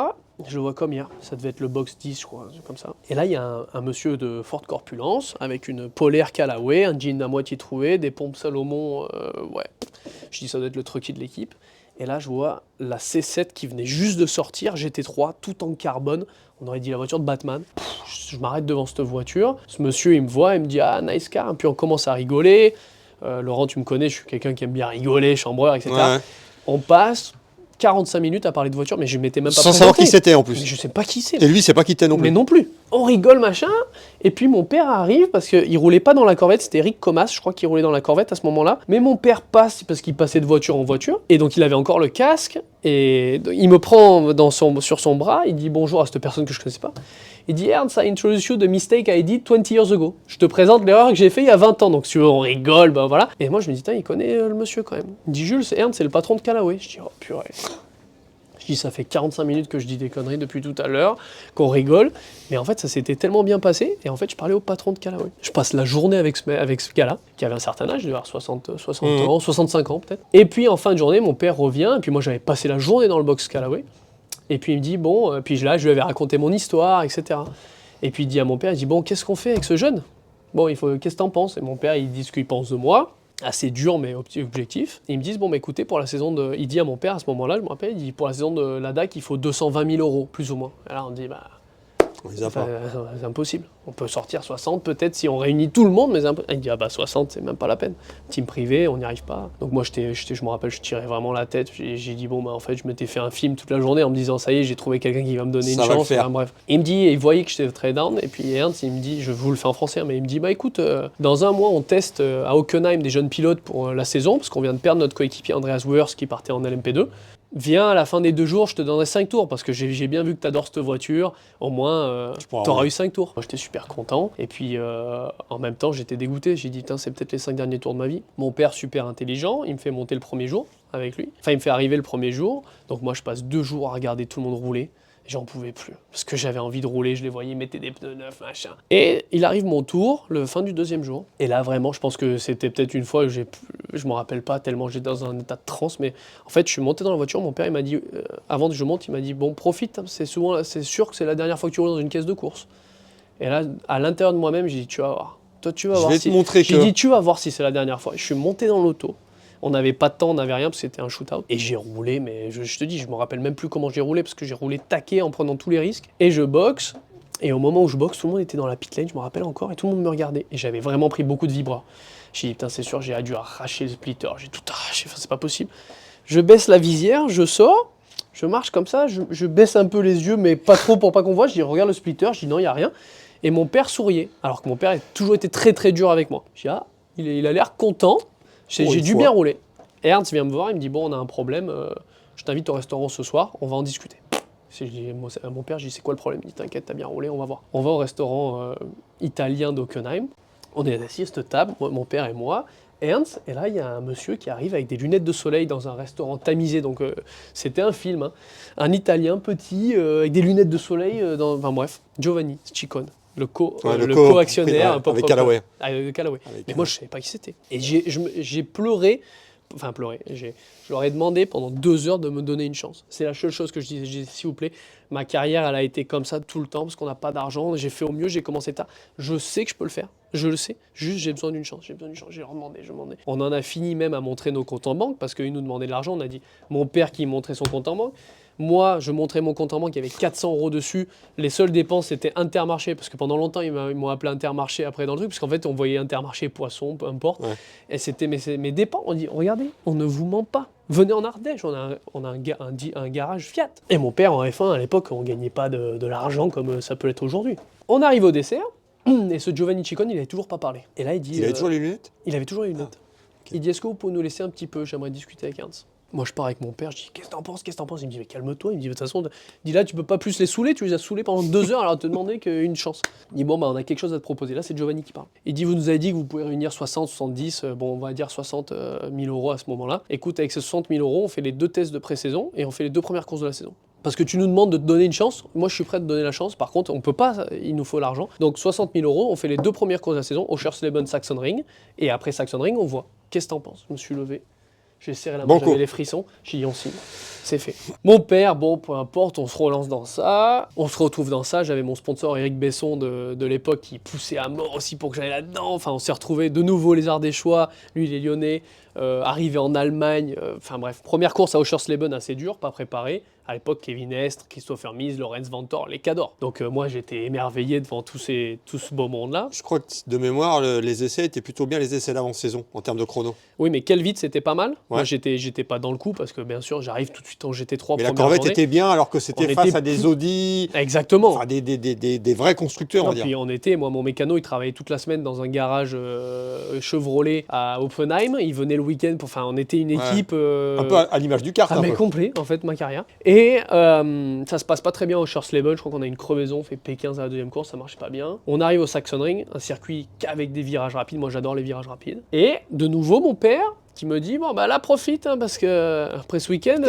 Je le vois comme hier, ça devait être le box 10, je crois, comme ça. Et là, il y a un monsieur de forte corpulence, avec une polaire Callaway, un jean à moitié troué, des pompes Salomon, je dis ça doit être le trucky de l'équipe. Et là, je vois la C7 qui venait juste de sortir, GT3, tout en carbone. On aurait dit la voiture de Batman. Je m'arrête devant cette voiture. Ce monsieur, il me voit, il me dit « Ah, nice car ». Et puis on commence à rigoler. Laurent, tu me connais, je suis quelqu'un qui aime bien rigoler, chambreur, etc. Ouais. On passe 45 minutes à parler de voiture, mais je m'étais même pas présenté. Sans savoir qui c'était en plus. Mais je sais pas qui c'est. Et lui, il sait pas qui t'es non plus. Mais non plus. On rigole, machin. Et puis mon père arrive, parce qu'il roulait pas dans la Corvette, c'était Eric Comas, je crois qu'il roulait dans la Corvette à ce moment-là. Mais mon père passe, parce qu'il passait de voiture en voiture, et donc il avait encore le casque, et il me prend sur son bras, il dit bonjour à cette personne que je connaissais pas. Il dit, Ernst, I introduce you the mistake I did 20 years ago. Je te présente l'erreur que j'ai fait il y a 20 ans. Donc si on rigole, ben voilà. Et moi je me dis, il connaît le monsieur quand même. Il me dit, Jules, Ernst, c'est le patron de Callaway. Je dis, oh purée. Je dis, ça fait 45 minutes que je dis des conneries depuis tout à l'heure, qu'on rigole. Mais en fait, ça s'était tellement bien passé. Et en fait, je parlais au patron de Callaway. Je passe la journée avec ce gars-là, qui avait un certain âge, il devait avoir 60 ans, 65 ans peut-être. Et puis en fin de journée, mon père revient. Et puis moi, j'avais passé la journée dans le box Callaway. Et puis il me dit, bon, puis là, je lui avais raconté mon histoire, etc. Et puis il dit à mon père, il dit, bon, qu'est-ce qu'on fait avec ce jeune? Bon, qu'est-ce que t'en penses? Et mon père, il dit ce qu'il pense de moi. assez dur mais objectif. Et ils me disent, bon, bah, écoutez, pour la saison de... Il dit à mon père, à ce moment-là, je me rappelle, il dit, pour la saison de la DAC, il faut 220 000 €, plus ou moins. Et là, on dit, bah... On les a pas. C'est impossible. On peut sortir 60 peut-être si on réunit tout le monde, mais il dit, ah bah 60, c'est même pas la peine. Team privé, on n'y arrive pas. Donc moi, je me rappelle, je tirais vraiment la tête. J'ai dit, bon, bah en fait, je m'étais fait un film toute la journée en me disant, ça y est, j'ai trouvé quelqu'un qui va me donner Ça une va le chance. faire. Enfin, bref. Il me dit, il voyait que j'étais très down, et puis Ernst, il me dit, je vous le fais en français, mais il me dit, bah écoute, dans un mois, on teste à Hockenheim des jeunes pilotes pour la saison, parce qu'on vient de perdre notre coéquipier Andreas Wurst qui partait en LMP2. Viens à la fin des 2 jours, je te donnerai 5 tours parce que j'ai bien vu que tu adores cette voiture. Au moins, tu auras eu 5 tours. Moi, j'étais super content. Et puis, en même temps, j'étais dégoûté. J'ai dit, putain, c'est peut-être les 5 derniers tours de ma vie. Mon père, super intelligent, il me fait monter le premier jour avec lui. Enfin, il me fait arriver le premier jour. Donc, moi, je passe 2 jours à regarder tout le monde rouler. J'en pouvais plus. Parce que j'avais envie de rouler, je les voyais, ils mettaient des pneus neufs, machin. Et il arrive mon tour, le fin du 2e jour. Et là, vraiment, je pense que c'était peut-être une fois où je m'en rappelle pas tellement j'étais dans un état de transe. Mais en fait, je suis monté dans la voiture. Mon père, il m'a dit, avant que je monte, il m'a dit, bon, profite, hein, c'est sûr que c'est la dernière fois que tu roules dans une caisse de course. Et là, à l'intérieur de moi-même, j'ai dit, tu vas voir. Toi, tu vas voir. Je vais te montrer J'ai dit, tu vas voir si c'est la dernière fois. Je suis monté dans l'auto. On n'avait pas de temps, on n'avait rien parce que c'était un shootout. Et j'ai roulé, mais je te dis, je me rappelle même plus comment j'ai roulé parce que j'ai roulé taqué en prenant tous les risques. Et je boxe. Et au moment où je boxe, tout le monde était dans la pit lane, je me rappelle encore, et tout le monde me regardait. Et j'avais vraiment pris beaucoup de vibra. J'ai dit, putain, c'est sûr, j'ai dû arracher le splitter. J'ai tout arraché, enfin, c'est pas possible. Je baisse la visière, je sors, je marche comme ça, je baisse un peu les yeux, mais pas trop pour pas qu'on voit. Je dis, regarde le splitter, je dis, non, il n'y a rien. Et mon père souriait, alors que mon père a toujours été très très dur avec moi. Je dis, ah, il a l'air content. J'ai dû bien rouler. Et Ernst vient me voir, il me dit, bon, on a un problème, je t'invite au restaurant ce soir, on va en discuter. À mon père, je dis, c'est quoi le problème? Il dit, t'inquiète, t'as bien roulé, on va voir. On va au restaurant italien d'Hockenheim, on est assis à cette table, mon père et moi, Ernst, et là, il y a un monsieur qui arrive avec des lunettes de soleil dans un restaurant tamisé, donc c'était un film, hein. Un Italien petit, avec des lunettes de soleil, enfin bref, Giovanni Ciccone. Le co-actionnaire, avec Callaway. Avec Callaway. Mais moi, je ne savais pas qui c'était. Et j'ai pleuré. Enfin, pleuré. Je leur ai demandé pendant 2 heures de me donner une chance. C'est la seule chose que je disais. J'ai dit, s'il vous plaît, ma carrière, elle a été comme ça tout le temps parce qu'on n'a pas d'argent. J'ai fait au mieux, j'ai commencé tard. Je sais que je peux le faire. Je le sais. Juste, j'ai besoin d'une chance. J'ai besoin d'une chance. J'ai leur demandé, je demandais. On en a fini même à montrer nos comptes en banque parce qu'ils nous demandaient de l'argent. On a dit, mon père qui montrait son compte en banque. Moi, je montrais mon compte en banque, il y avait 400 € dessus. Les seules dépenses, c'était Intermarché, parce que pendant longtemps, ils m'ont appelé Intermarché après dans le truc, parce qu'en fait, on voyait Intermarché, poisson, peu importe. Ouais. Et c'était mes dépenses. On dit, regardez, on ne vous ment pas. Venez en Ardèche, on a un garage Fiat. Et mon père, en F1, à l'époque, on ne gagnait pas de l'argent comme ça peut l'être aujourd'hui. On arrive au dessert, et ce Giovanni Ciccone, il n'avait toujours pas parlé. Et là, il dit... Il avait toujours les lunettes? Il avait toujours les lunettes. Okay. Il dit, est-ce que vous pouvez nous laisser un petit peu? J'aimerais discuter avec Ernst. Moi, je pars avec mon père, je dis, qu'est-ce que t'en penses? Il me dit, mais calme-toi. Il me dit, de toute façon, il dit, là, tu peux pas plus les saouler, tu les as saoulés pendant 2 heures, alors te demander qu'une chance. Il dit, bon, bah, on a quelque chose à te proposer. Là, c'est Giovanni qui parle. Il dit, vous nous avez dit que vous pouvez réunir 60, 70, bon, on va dire 60 000 € à ce moment-là. Écoute, avec ces 60 000 €, on fait les 2 tests de pré-saison et on fait les 2 premières courses de la saison. Parce que tu nous demandes de te donner une chance, moi je suis prêt à te donner la chance, par contre on peut pas, il nous faut l'argent. Donc 60 000 €, on fait les 2 premières courses de la saison, Oschersleben, Sachsenring, et après Sachsenring on voit. Qu'est-ce que t'en penses? Je me suis levé. J'ai serré la main, j'avais les frissons, j'ai dit on signe, c'est fait. Mon père, bon, peu importe, on se relance dans ça, on se retrouve dans ça, j'avais mon sponsor Eric Besson de l'époque qui poussait à mort aussi pour que j'aille là-dedans, enfin on s'est retrouvés de nouveau les Ardéchois, lui il est lyonnais, arrivé en Allemagne, enfin bref, première course à Oschersleben assez dure, pas préparée. À l'époque, Kevin Estre, Christopher Mies, Lorenz Vanthoor, les cadors. Donc moi, j'étais émerveillé devant tout ce beau monde-là. Je crois que de mémoire, les essais étaient plutôt bien les essais d'avant-saison en termes de chrono. Oui, mais Kelvitz, c'était pas mal. Ouais. Moi, j'étais pas dans le coup parce que bien sûr, j'arrive tout de suite en GT3. Mais la Corvette était bien alors que c'était face à des Audi. Exactement. Enfin, des vrais constructeurs, on va dire. Puis moi, mon mécano, il travaillait toute la semaine dans un garage Chevrolet à Oppenheim. Il venait le week-end. Enfin, on était une équipe. Un peu à l'image du kart. Mais complet, en fait, ma carrière. Et ça se passe pas très bien au Oschersleben, je crois qu'on a une crevaison, on fait P15 à la deuxième course, ça marche pas bien. On arrive au Sachsenring, un circuit qu'avec des virages rapides, moi j'adore les virages rapides. Et de nouveau mon père qui me dit, bon bah là profite, hein, parce que après ce week-end,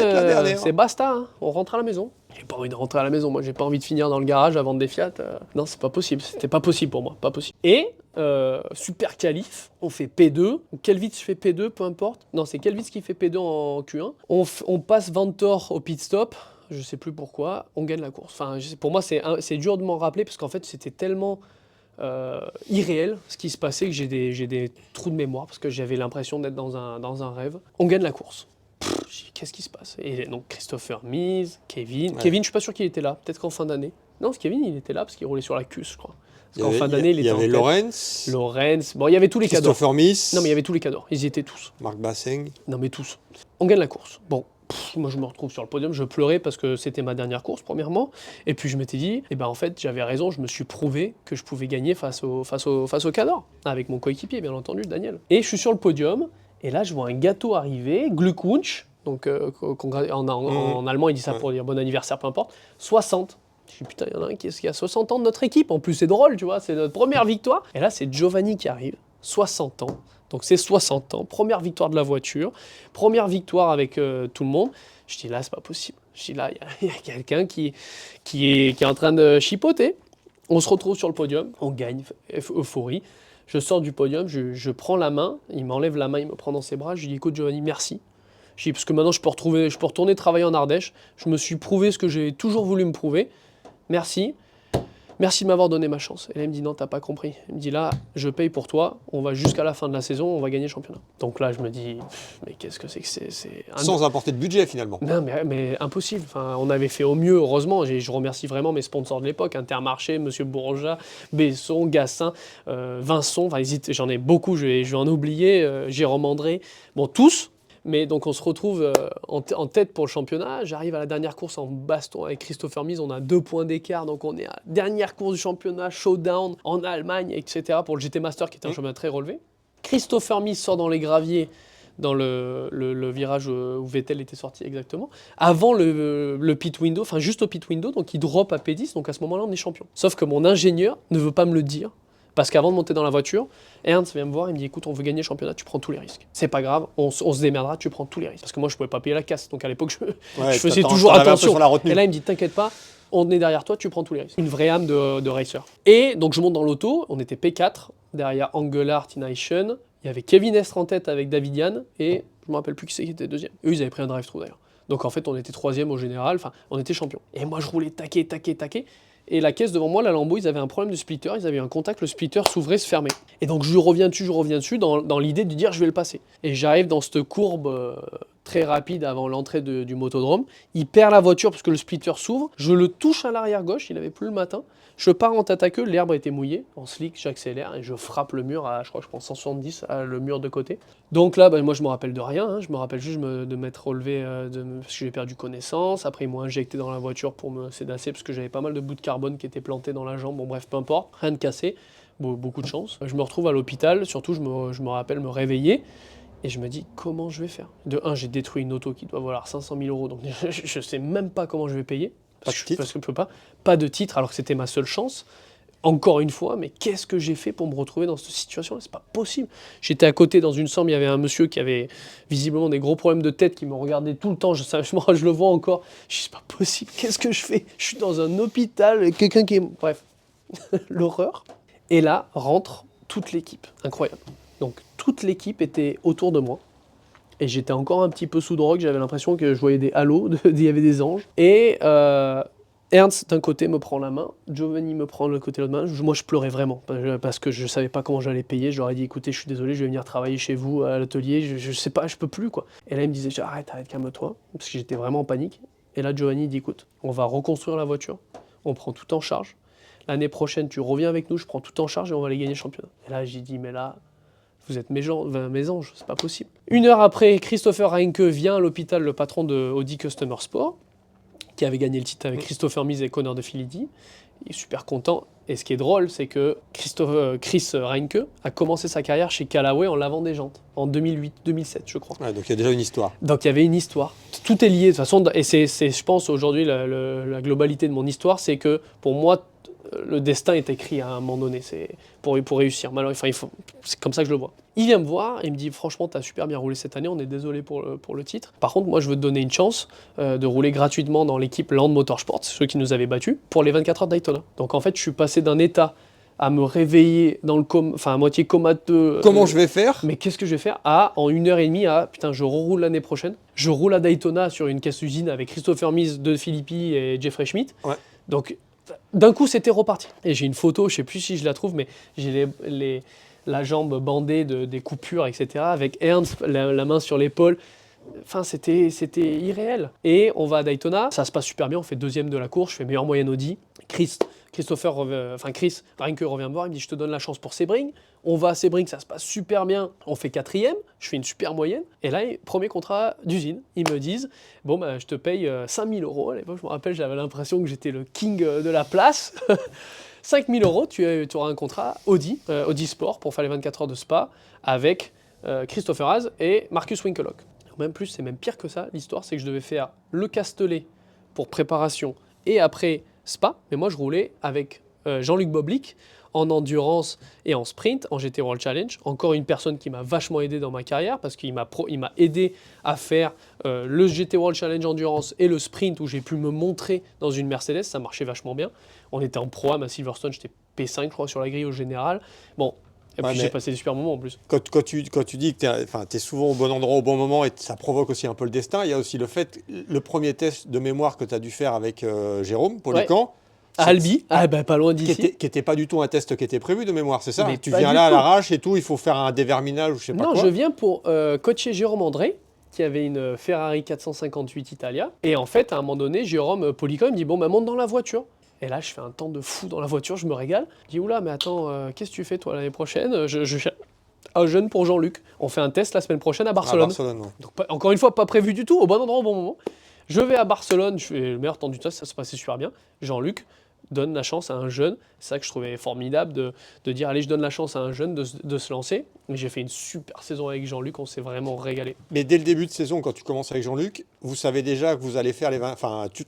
c'est basta, hein, on rentre à la maison. J'ai pas envie de rentrer à la maison, moi j'ai pas envie de finir dans le garage à vendre des Fiat. Non, c'est pas possible, c'était pas possible pour moi, pas possible. Et super qualif, on fait P2, ou Kelvitz fait P2, peu importe. Non, c'est Kelvitz qui fait P2 en Q1. On passe Vanthoor au pit stop. Je sais plus pourquoi, on gagne la course. Enfin, pour moi, c'est dur de m'en rappeler parce qu'en fait, c'était tellement irréel ce qui se passait, que j'ai des trous de mémoire parce que j'avais l'impression d'être dans un rêve. On gagne la course. J'ai dit, qu'est-ce qui se passe? Et donc Christopher Mies, Kevin. Ouais. Kevin, je suis pas sûr qu'il était là. Peut-être qu'en fin d'année. Non, Kevin, il était là parce qu'il roulait sur la cuisse, je crois. Parce qu'en fin d'année, il était en y avait tête. Lorenz, Lorenz. Bon, il y avait tous les cadors. Christopher Mies, Non, mais il y avait tous les cadors. Ils y étaient tous. Marc Basseng. Non, mais tous. On gagne la course. Bon. Moi, je me retrouve sur le podium, je pleurais parce que c'était ma dernière course, premièrement. Et puis, je m'étais dit, eh ben, en fait, j'avais raison, je me suis prouvé que je pouvais gagner face au cador. Avec mon coéquipier, bien entendu, Daniel. Et je suis sur le podium, et là, je vois un gâteau arriver, Glückwunsch. Donc, en allemand, il dit ça pour dire bon anniversaire, peu importe. 60. Je dis, putain, il y en a un qui a 60 ans de notre équipe. En plus, c'est drôle, tu vois, c'est notre première victoire. Et là, c'est Giovanni qui arrive, 60 ans. Donc, c'est 60 ans, première victoire de la voiture, première victoire avec tout le monde. Je dis, là, c'est pas possible. Je dis, là, il y a quelqu'un qui est en train de chipoter. On se retrouve sur le podium, on gagne, euphorie. Je sors du podium, je prends la main, il m'enlève la main, il me prend dans ses bras. Je lui dis, écoute, Giovanni, merci. Je dis, parce que maintenant, je peux retourner travailler en Ardèche. Je me suis prouvé ce que j'ai toujours voulu me prouver. Merci. Merci de m'avoir donné ma chance. Et là, il me dit, non, t'as pas compris. Il me dit, là, je paye pour toi, on va jusqu'à la fin de la saison, on va gagner le championnat. Donc là, je me dis, mais qu'est-ce que c'est que c'est Sans apporter de budget, finalement. Non, mais impossible. Enfin, on avait fait au mieux, heureusement. Je remercie vraiment mes sponsors de l'époque, Intermarché, Monsieur Bourgeat, Besson, Gassin, Vincent. Enfin, j'en ai beaucoup, je vais en oublier. Jérôme André. Bon, tous. Mais donc on se retrouve en tête pour le championnat. J'arrive à la dernière course en baston avec Christopher Mies. On a 2 points d'écart. Donc on est à la dernière course du championnat, showdown en Allemagne, etc. pour le GT Master qui était un championnat très relevé. Christopher Mies sort dans les graviers dans le virage où Vettel était sorti exactement. Avant le pit window, enfin juste au pit window. Donc il drop à P10. Donc à ce moment-là, on est champion. Sauf que mon ingénieur ne veut pas me le dire. Parce qu'avant de monter dans la voiture, Ernst vient me voir, il me dit, écoute, on veut gagner le championnat, tu prends tous les risques. C'est pas grave, on se démerdera, tu prends tous les risques. Parce que moi, je pouvais pas payer la casse, donc à l'époque, je faisais toujours attention. Et là, il me dit, t'inquiète pas, on est derrière toi, tu prends tous les risques. Une vraie âme de racer. Et donc, je monte dans l'auto, on était P4, derrière Engelhardt, Ination, il y avait Kevin Estre en tête avec David Yann, et je me rappelle plus qui était deuxième. Eux, ils avaient pris un drive-thru d'ailleurs. Donc en fait, on était 3e au général, enfin, on était champion. Et moi, je roulais taquet. Et la caisse devant moi, la Lambo, ils avaient un problème de splitter, ils avaient un contact, le splitter s'ouvrait, se fermait. Et donc je reviens dessus dans l'idée de dire je vais le passer. Et j'arrive dans cette courbe très rapide avant l'entrée du motodrome, il perd la voiture parce que le splitter s'ouvre, je le touche à l'arrière gauche, il avait plus le matin, je pars en tête à queue, l'herbe était mouillée, en slick, j'accélère et je frappe le mur à, je crois que je prends 170, le mur de côté. Donc là, moi je me rappelle de rien, hein, je me rappelle juste de m'être relevé parce que j'ai perdu connaissance, après ils m'ont injecté dans la voiture pour me sédasser parce que j'avais pas mal de bouts de carbone qui étaient plantés dans la jambe, bon bref, peu importe, rien de cassé, beaucoup de chance. Je me retrouve à l'hôpital, surtout je me rappelle me réveiller, et je me dis, comment je vais faire? De 1, j'ai détruit une auto qui doit valoir 500 000 euros, donc je sais même pas comment je vais payer. Parce que je peux pas. Pas de titre, alors que c'était ma seule chance. Encore une fois, mais qu'est-ce que j'ai fait pour me retrouver dans cette situation-là? C'est pas possible. J'étais à côté dans une chambre, il y avait un monsieur qui avait visiblement des gros problèmes de tête, qui me regardait tout le temps, je le vois encore. Je dis, c'est pas possible, qu'est-ce que je fais? Je suis dans un hôpital, quelqu'un qui est... Bref, l'horreur. Et là, rentre toute l'équipe. Incroyable. Donc, toute l'équipe était autour de moi. Et j'étais encore un petit peu sous drogue, j'avais l'impression que je voyais des halos, il y avait des anges. Et Ernst, d'un côté, me prend la main, Giovanni me prend le côté de l'autre main. Moi, je pleurais vraiment, parce que je savais pas comment j'allais payer. Je leur ai dit, écoutez, je suis désolé, je vais venir travailler chez vous, à l'atelier, je sais pas, je peux plus, quoi. Et là, il me disait, arrête, calme-toi, parce que j'étais vraiment en panique. Et là, Giovanni dit, écoute, on va reconstruire la voiture, on prend tout en charge. L'année prochaine, tu reviens avec nous, je prends tout en charge et on va aller gagner le championnat. Et là, j'ai dit, mais là... Vous êtes mes anges, c'est pas possible. 1 heure après, Christopher Reinke vient à l'hôpital, le patron de Audi Customer Sport, qui avait gagné le titre avec Christopher Mies et Connor de Filidi. Il est super content. Et ce qui est drôle, c'est que Chris Reinke a commencé sa carrière chez Callaway en lavant des jantes, en 2008-2007, je crois. Ouais, donc il y a déjà une histoire. Donc il y avait une histoire. Tout est lié, de toute façon. Et c'est je pense, aujourd'hui, la globalité de mon histoire, c'est que, pour moi, le destin est écrit à un moment donné, c'est pour réussir. C'est comme ça que je le vois. Il vient me voir et il me dit, franchement, tu as super bien roulé cette année, on est désolé pour le titre. Par contre, moi, je veux te donner une chance de rouler gratuitement dans l'équipe Land Motorsport, ceux qui nous avaient battus, pour les 24 heures de Daytona. Donc en fait, je suis passé d'un état à me réveiller dans à moitié comateux. Comment je vais faire? Mais qu'est-ce que je vais faire? En 1h30, putain, je reroule l'année prochaine. Je roule à Daytona sur une caisse usine avec Christopher Mies, De Filippi et Jeffrey Schmidt. Ouais. Donc, d'un coup, c'était reparti. Et j'ai une photo, je sais plus si je la trouve, mais j'ai la jambe bandée des coupures, etc. Avec Ernst, la main sur l'épaule. Enfin, c'était irréel. Et on va à Daytona, ça se passe super bien, on fait deuxième de la course, je fais meilleure moyenne Audi. Chris Reinke revient me voir, il me dit je te donne la chance pour Sebring. On va à Sebring, ça se passe super bien, on fait quatrième, je fais une super moyenne. Et là, premier contrat d'usine, ils me disent bon, bah, je te paye 5 000 euros. À l'époque, je me rappelle, j'avais l'impression que j'étais le king de la place. 5 000 euros, tu auras un contrat Audi Sport pour faire les 24 heures de Spa avec Christopher Haas et Marcus Winkelhock. Même plus, c'est même pire que ça. L'histoire, c'est que je devais faire le Castellet pour préparation et après Spa. Mais moi, je roulais avec Jean-Luc Boblik en endurance et en sprint, en GT World Challenge. Encore une personne qui m'a vachement aidé dans ma carrière parce qu'il m'a aidé à faire le GT World Challenge endurance et le sprint où j'ai pu me montrer dans une Mercedes. Ça marchait vachement bien. On était en Pro-Am à Silverstone, j'étais P5, je crois, sur la grille au général. Bon. Et puis j'ai passé des super moments en plus. Quand tu dis que tu es souvent au bon endroit au bon moment et ça provoque aussi un peu le destin, il y a aussi le fait, le premier test de mémoire que tu as dû faire avec Jérôme Polican. Ouais. À Albi, pas loin d'ici. Qui n'était pas du tout un test qui était prévu de mémoire, c'est ça? Mais tu viens là à l'arrache et tout, il faut faire un déverminage ou je sais pas quoi. Non, je viens pour coacher Jérôme André, qui avait une Ferrari 458 Italia. Et en fait, à un moment donné, Jérôme Polican me dit bon, monte dans la voiture. Et là, je fais un temps de fou dans la voiture, je me régale. Je dis, oula, mais attends, qu'est-ce que tu fais toi l'année prochaine? Je cherche un jeune pour Jean-Luc. On fait un test la semaine prochaine à Barcelone. Ouais. Donc, encore une fois, pas prévu du tout, au bon endroit, au bon moment. Je vais à Barcelone, je fais le meilleur temps du test, ça se passait super bien. Jean-Luc donne la chance à un jeune. C'est ça que je trouvais formidable de dire, allez, je donne la chance à un jeune de se lancer. Et j'ai fait une super saison avec Jean-Luc, on s'est vraiment régalé. Mais dès le début de saison, quand tu commences avec Jean-Luc, vous savez déjà que vous allez faire les 20... Enfin, tu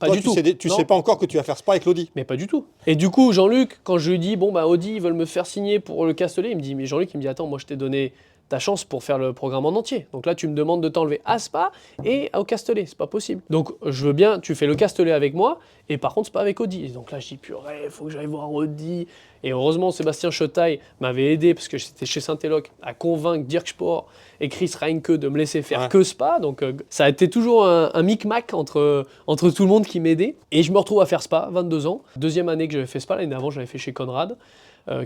sais pas encore que tu vas faire Spa avec l'Audi. Mais pas du tout. Et du coup, Jean-Luc, quand je lui dis, bon, Audi, ils veulent me faire signer pour le Castellet, il me dit, mais Jean-Luc, il me dit, attends, moi, je t'ai donné ta chance pour faire le programme en entier. Donc là, tu me demandes de t'enlever à Spa et au Castellet. C'est pas possible. Donc, je veux bien, tu fais le Castellet avec moi, et par contre, c'est pas avec Audi. Et donc là, je dis, purée, il faut que j'aille voir Audi. Et heureusement, Sébastien Schottaille m'avait aidé, parce que j'étais chez Saint-Éloque, à convaincre Dirk Sport et Chris Reinke de me laisser faire que Spa. Donc ça a été toujours un micmac entre tout le monde qui m'aidait. Et je me retrouve à faire Spa, 22 ans. Deuxième année que j'avais fait Spa, l'année d'avant, j'avais fait chez Conrad.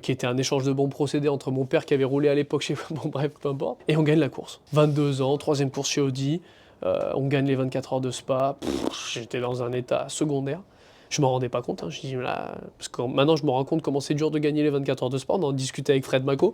Qui était un échange de bons procédés entre mon père qui avait roulé à l'époque chez... Bon bref, peu importe. Et on gagne la course. 22 ans, troisième course chez Audi. On gagne les 24 heures de Spa. J'étais dans un état secondaire. Je ne m'en rendais pas compte. Je dis, là, parce que maintenant, je me rends compte comment c'est dur de gagner les 24 heures de Spa. On en discutait avec Fred Mako.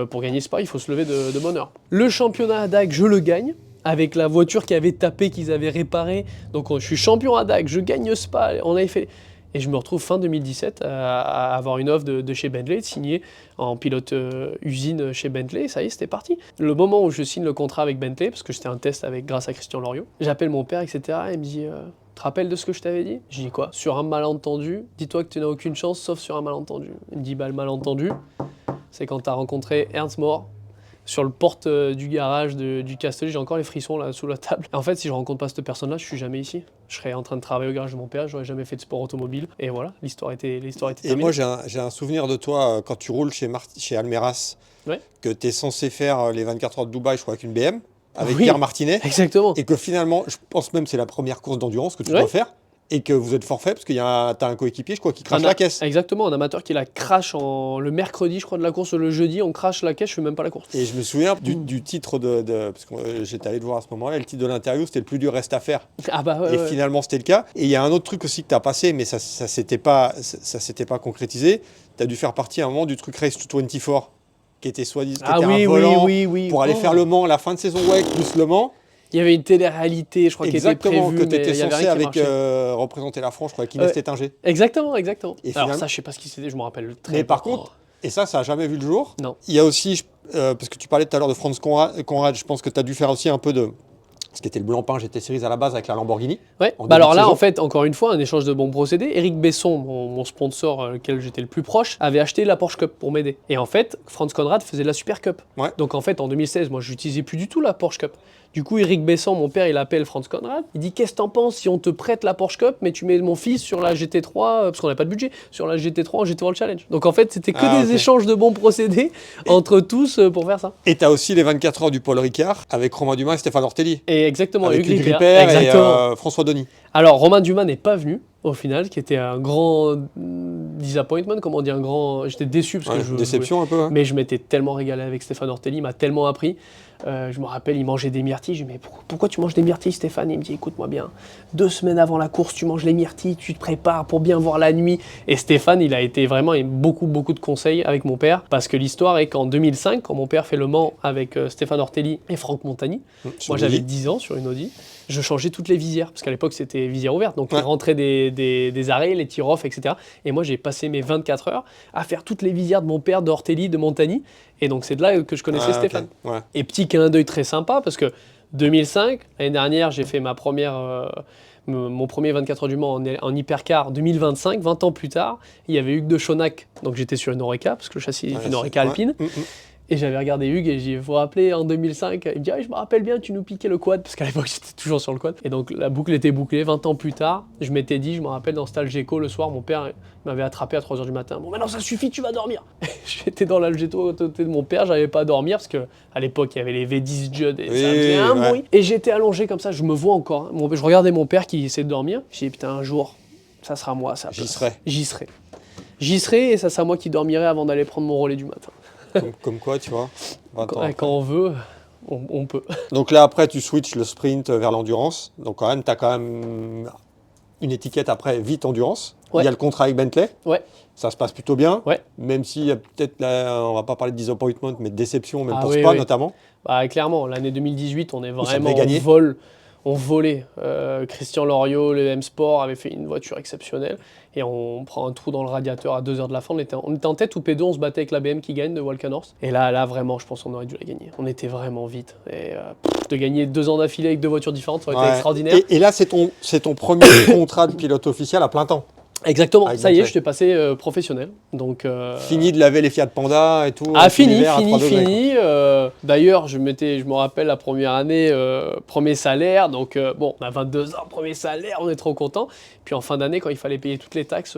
Pour gagner Spa, il faut se lever de bonne heure. Le championnat à DAG, je le gagne. Avec la voiture qui avait tapé, qu'ils avaient réparée. Donc je suis champion à DAG, je gagne Spa. On avait fait... Et je me retrouve fin 2017 à avoir une offre de chez Bentley, de signer en pilote usine chez Bentley. Ça y est, c'était parti. Le moment où je signe le contrat avec Bentley, parce que c'était un test grâce à Christian Loriot, j'appelle mon père, etc. Il me dit « Tu te rappelles de ce que je t'avais dit ?» Je dis quoi? Sur un malentendu, dis-toi que tu n'as aucune chance sauf sur un malentendu. Il me dit le malentendu, c'est quand tu as rencontré Ernst Mohr sur le porte du garage du Castellet, j'ai encore les frissons là sous la table. En fait, si je rencontre pas cette personne-là, je suis jamais ici. Je serais en train de travailler au garage de mon père, j'aurais jamais fait de sport automobile. Et voilà, l'histoire était terminée. Et moi, j'ai un souvenir de toi quand tu roules chez Almeras, que tu es censé faire les 24 heures de Dubaï, je crois, avec une BM, avec Pierre Martinet. Exactement. Et que finalement, je pense même que c'est la première course d'endurance que tu dois faire. Et que vous êtes forfait parce que t'as un coéquipier, je crois, qui crache la caisse. Exactement, un amateur qui la crache le mercredi, je crois, de la course, le jeudi, on crache la caisse, je fais même pas la course. Et je me souviens du titre parce que j'étais allé te voir à ce moment-là, le titre de l'interview, c'était le plus dur reste à faire. Finalement, c'était le cas. Et il y a un autre truc aussi que tu as passé, mais ça s'était pas concrétisé. Tu as dû faire partie à un moment du truc Race to 24, qui était soi-disant un volant pour aller faire Le Mans, la fin de saison WEC plus Le Mans. Il y avait une télé-réalité, je crois, qui était prévue. Exactement, que tu étais censé représenter la France, je crois, avec Inès Tétinger. Exactement. Et alors ça, je sais pas ce qui c'était, je me rappelle très bien. Mais par contre, et ça n'a jamais vu le jour. Non. Il y a aussi, parce que tu parlais tout à l'heure de Franz Conrad, je pense que tu as dû faire aussi un peu de... Ce qui était le Blancpain GT Series à la base avec la Lamborghini. Ouais. Alors là, en fait, encore une fois, un échange de bons procédés. Eric Besson, mon sponsor, lequel j'étais le plus proche, avait acheté la Porsche Cup pour m'aider. Et en fait, Franz Conrad faisait la Super Cup. Ouais. Donc en fait, en 2016, moi, je n'utilisais plus du tout la Porsche Cup. Du coup, Eric Besson, mon père, il appelle Franz Conrad. Il dit, qu'est-ce que t'en penses si on te prête la Porsche Cup, mais tu mets mon fils sur la GT3, parce qu'on n'a pas de budget, sur la GT3 en GT World Challenge. Donc en fait, c'était que des échanges de bons procédés entre tous pour faire ça. Et tu as aussi les 24 heures du Paul Ricard avec Romain Dumas et Stéphane Ortelli. Et exactement, avec Hugues Gripper et François Denis. Alors, Romain Dumas n'est pas venu. au final, qui était un grand disappointment, comment on dit, j'étais déçu parce que déception un peu. Hein. Mais je m'étais tellement régalé avec Stéphane Ortelli, il m'a tellement appris. Je me rappelle, il mangeait des myrtilles. Je lui dis, mais pourquoi tu manges des myrtilles, Stéphane? Il me dit, écoute-moi bien, 2 semaines avant la course, tu manges les myrtilles, tu te prépares pour bien voir la nuit. Et Stéphane, il a été vraiment beaucoup de conseils avec mon père, parce que l'histoire est qu'en 2005, quand mon père fait le Mans avec Stéphane Ortelli et Franck Montagny, moi j'avais 10 ans sur une Audi, je changeais toutes les visières, parce qu'à l'époque c'était visière ouverte, donc il rentrait des arrêts, les tir-off, etc. Et moi j'ai passé mes 24 heures à faire toutes les visières de mon père, d'Ortelli, de Montagny, et donc c'est de là que je connaissais Stéphane. Okay. Ouais. Et petit clin d'œil très sympa, parce que 2005, l'année dernière, j'ai fait mon premier 24 heures du Mans en hypercar. 2025, 20 ans plus tard, il y avait Hugues de Chonac, donc j'étais sur une Oreca, parce que le châssis est une Oreca alpine. Et j'avais regardé Hugues et j'ai dit, vous vous rappelez, en 2005, il me dit, ah, je me rappelle bien, tu nous piquais le quad, parce qu'à l'époque, j'étais toujours sur le quad. Et donc, la boucle était bouclée. 20 ans plus tard, je m'étais dit, je me rappelle, dans Stalgeco, le soir, mon père m'avait attrapé à 3h du matin. Bon, maintenant, ça suffit, tu vas dormir. J'étais dans l'Algeto à côté de mon père, j'arrivais pas à dormir, parce qu'à l'époque, il y avait les V10 Judd et ça faisait un bruit. Et j'étais allongé comme ça, je me vois encore. Hein. Je regardais mon père qui essayait de dormir. J'ai dit, putain, un jour, ça sera moi, ça. J'y serai, et ça sera moi qui dormirai avant d'aller prendre mon relais du matin. Comme quoi, tu vois. Quand on veut, on peut. Donc là, après, tu switches le sprint vers l'endurance. Donc quand même, tu as quand même une étiquette après vite endurance. Il y a le contrat avec Bentley. Ça se passe plutôt bien. Même s'il y a peut-être, on va pas parler de disappointment, mais de déception, même pour Spa notamment. Bah, clairement, l'année 2018, on est vraiment en vol. On volait. Christian Loriot, le M-Sport, avait fait une voiture exceptionnelle. Et on prend un trou dans le radiateur à 2 heures de la fin. On était en tête, ou P2, on se battait avec la BM qui gagne de Walkenhorst. Et là, vraiment, je pense qu'on aurait dû la gagner. On était vraiment vite. Et de gagner 2 ans d'affilée avec 2 voitures différentes, ça aurait été extraordinaire. Et là, c'est ton premier contrat de pilote officiel à plein temps. Exactement, ça y est, je t'ai passé professionnel. Donc, fini de laver les Fiat Panda et tout. Fini. D'ailleurs, je me rappelle la première année, premier salaire. Donc, on a 22 ans, premier salaire, on est trop content. Puis en fin d'année, quand il fallait payer toutes les taxes,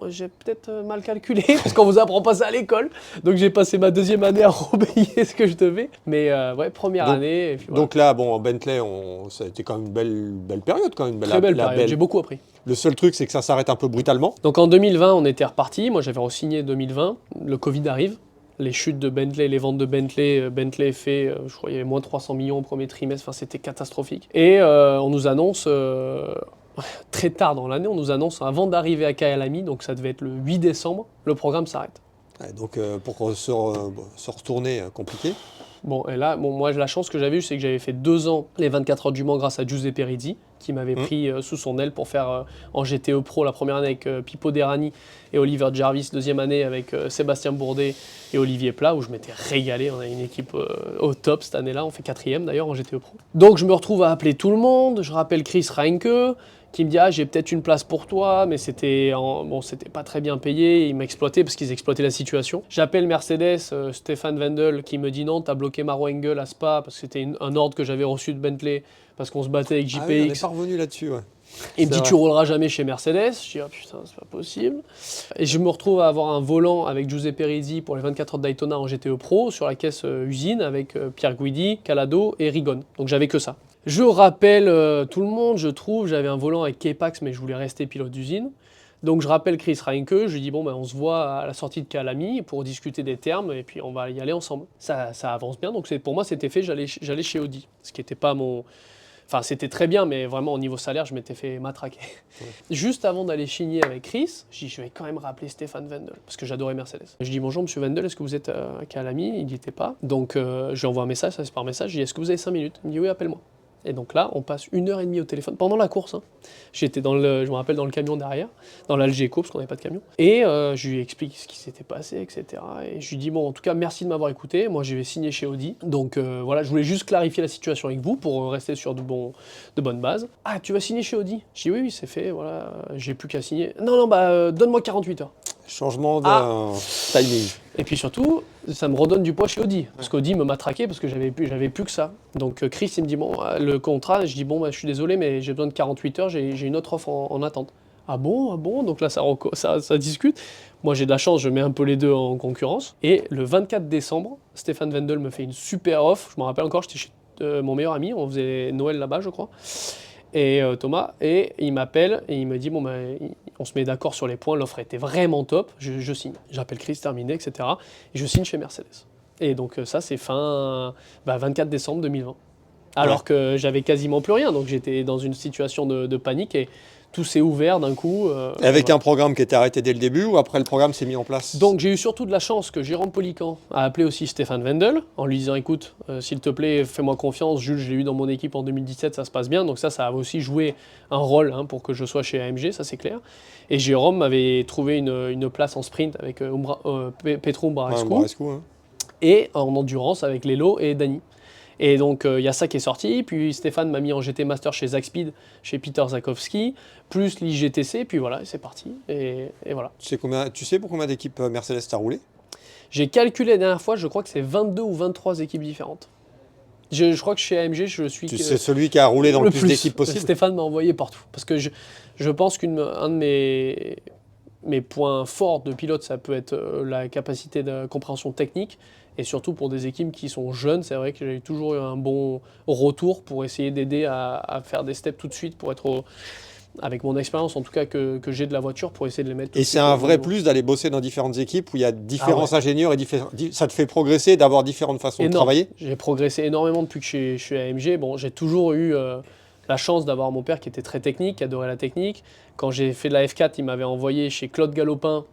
j'ai peut-être mal calculé, parce qu'on vous apprend pas ça à l'école. Donc, j'ai passé ma 2e année à repayer ce que je devais. Mais première année. Et puis, voilà. Donc là, Bentley, ça a été quand même une belle période. Très belle période, j'ai beaucoup appris. Le seul truc, c'est que ça s'arrête un peu brutalement. Donc en 2020, on était reparti. Moi, j'avais re-signé 2020. Le Covid arrive. Les chutes de Bentley, les ventes de Bentley. Bentley fait, je crois, il y avait moins de 300 millions au premier trimestre. Enfin, c'était catastrophique. Et on nous annonce, très tard dans l'année, on nous annonce, avant d'arriver à Kyalami, donc ça devait être le 8 décembre, le programme s'arrête. Donc pour se retourner, compliqué. Et là, moi, la chance que j'avais eue, c'est que j'avais fait 2 ans les 24 heures du Mans grâce à Giuseppe Rizzi, qui m'avait pris sous son aile pour faire en GTE Pro la première année avec Pippo Derani et Oliver Jarvis, 2e année avec Sébastien Bourdet et Olivier Plat, où je m'étais régalé. On a une équipe au top cette année-là, on fait 4e d'ailleurs en GTE Pro. Donc je me retrouve à appeler tout le monde, je rappelle Chris Reinke, qui me dit « Ah, j'ai peut-être une place pour toi », mais c'était pas très bien payé, ils m'exploitaient parce qu'ils exploitaient la situation. J'appelle Mercedes, Stéphane Wendel, qui me dit « Non, t'as bloqué Maro Engel à Spa », parce que c'était un ordre que j'avais reçu de Bentley, parce qu'on se battait avec JPX. Ah oui, on n'est pas revenu là-dessus, Il me dit « Tu rouleras jamais chez Mercedes ». Je dis « Ah putain, c'est pas possible ». Et je me retrouve à avoir un volant avec Giuseppe Rizzi pour les 24 heures de Daytona en GTE Pro, sur la caisse usine, avec Pierre Guidi, Calado et Rigon. Donc j'avais que ça. Je rappelle tout le monde, j'avais un volant avec K-Pax, mais je voulais rester pilote d'usine. Donc je rappelle Chris Reinke, je lui dis on se voit à la sortie de Kyalami pour discuter des termes et puis on va y aller ensemble. Ça avance bien, donc pour moi c'était fait, j'allais chez Audi. Ce qui n'était pas mon... Enfin c'était très bien, mais vraiment au niveau salaire je m'étais fait matraquer. Juste avant d'aller signer avec Chris, je dis je vais quand même rappeler Stéphane Wendel, parce que j'adorais Mercedes. Je dis bonjour monsieur Wendel, est-ce que vous êtes à Kyalami? Il n'y était pas. Donc je lui envoie un message, ça c'est par message, je dis est-ce que vous avez 5 minutes? Il me dit oui, appelle-moi. Et donc là, on passe 1h30 au téléphone, pendant la course. J'étais je me rappelle, dans le camion derrière, dans l'Algeco, parce qu'on n'avait pas de camion. Et je lui explique ce qui s'était passé, etc. Et je lui dis, en tout cas, merci de m'avoir écouté. Moi, je vais signer chez Audi. Donc voilà, je voulais juste clarifier la situation avec vous pour rester sur de bonnes bases. Ah, tu vas signer chez Audi? Je dis, oui, c'est fait, voilà, j'ai plus qu'à signer. Non, donne-moi 48 heures. Changement de timing. Et puis surtout, ça me redonne du poids chez Audi. Parce qu'Audi me matraquait parce que j'avais plus que ça. Donc Chris, il me dit, le contrat, je dis, je suis désolé, mais j'ai besoin de 48 heures, j'ai une autre offre en attente. Ah bon? Donc là, ça discute. Moi, j'ai de la chance, je mets un peu les deux en concurrence. Et le 24 décembre, Stéphane Wendel me fait une super offre. Je me rappelle encore, j'étais chez mon meilleur ami, on faisait Noël là-bas, je crois. et Thomas, et il m'appelle et il me dit bon on se met d'accord sur les points, l'offre était vraiment top, je signe. J'appelle Chris, terminé, etc. Et je signe chez Mercedes. Et donc ça c'est fin 24 décembre 2020. Alors que j'avais quasiment plus rien, donc j'étais dans une situation de panique et tout s'est ouvert d'un coup. Avec un programme qui était arrêté dès le début ou après le programme s'est mis en place? Donc j'ai eu surtout de la chance que Jérôme Polican a appelé aussi Stéphane Wendel en lui disant écoute, s'il te plaît, fais-moi confiance, Jules, je l'ai eu dans mon équipe en 2017, ça se passe bien. Donc ça a aussi joué un rôle pour que je sois chez AMG, ça c'est clair. Et Jérôme m'avait trouvé une place en sprint avec Petro Umbrarescu et en endurance avec Lelo et Dani. Et donc, il y a ça qui est sorti. Puis Stéphane m'a mis en GT Master chez Zakspeed, chez Peter Zakowski, plus l'IGTC. Puis voilà, c'est parti. Et voilà. Tu sais pour combien d'équipes Mercedes t'as roulé? J'ai calculé la dernière fois, je crois que c'est 22 ou 23 équipes différentes. Je crois que chez AMG, je suis... C'est celui qui a roulé dans le plus d'équipes possible. Stéphane m'a envoyé partout. Parce que je pense qu'un de mes points forts de pilote, ça peut être la capacité de compréhension technique. Et surtout pour des équipes qui sont jeunes, c'est vrai que j'ai toujours eu un bon retour pour essayer d'aider à faire des steps tout de suite pour être avec mon expérience en tout cas que j'ai de la voiture pour essayer de les mettre. Et c'est un vrai plus d'aller bosser dans différentes équipes où il y a différents ingénieurs et ça te fait progresser d'avoir différentes façons de travailler. J'ai progressé énormément depuis que je suis à AMG. Bon, j'ai toujours eu la chance d'avoir mon père qui était très technique, qui adorait la technique. Quand j'ai fait de la F4, il m'avait envoyé chez Claude Galopin,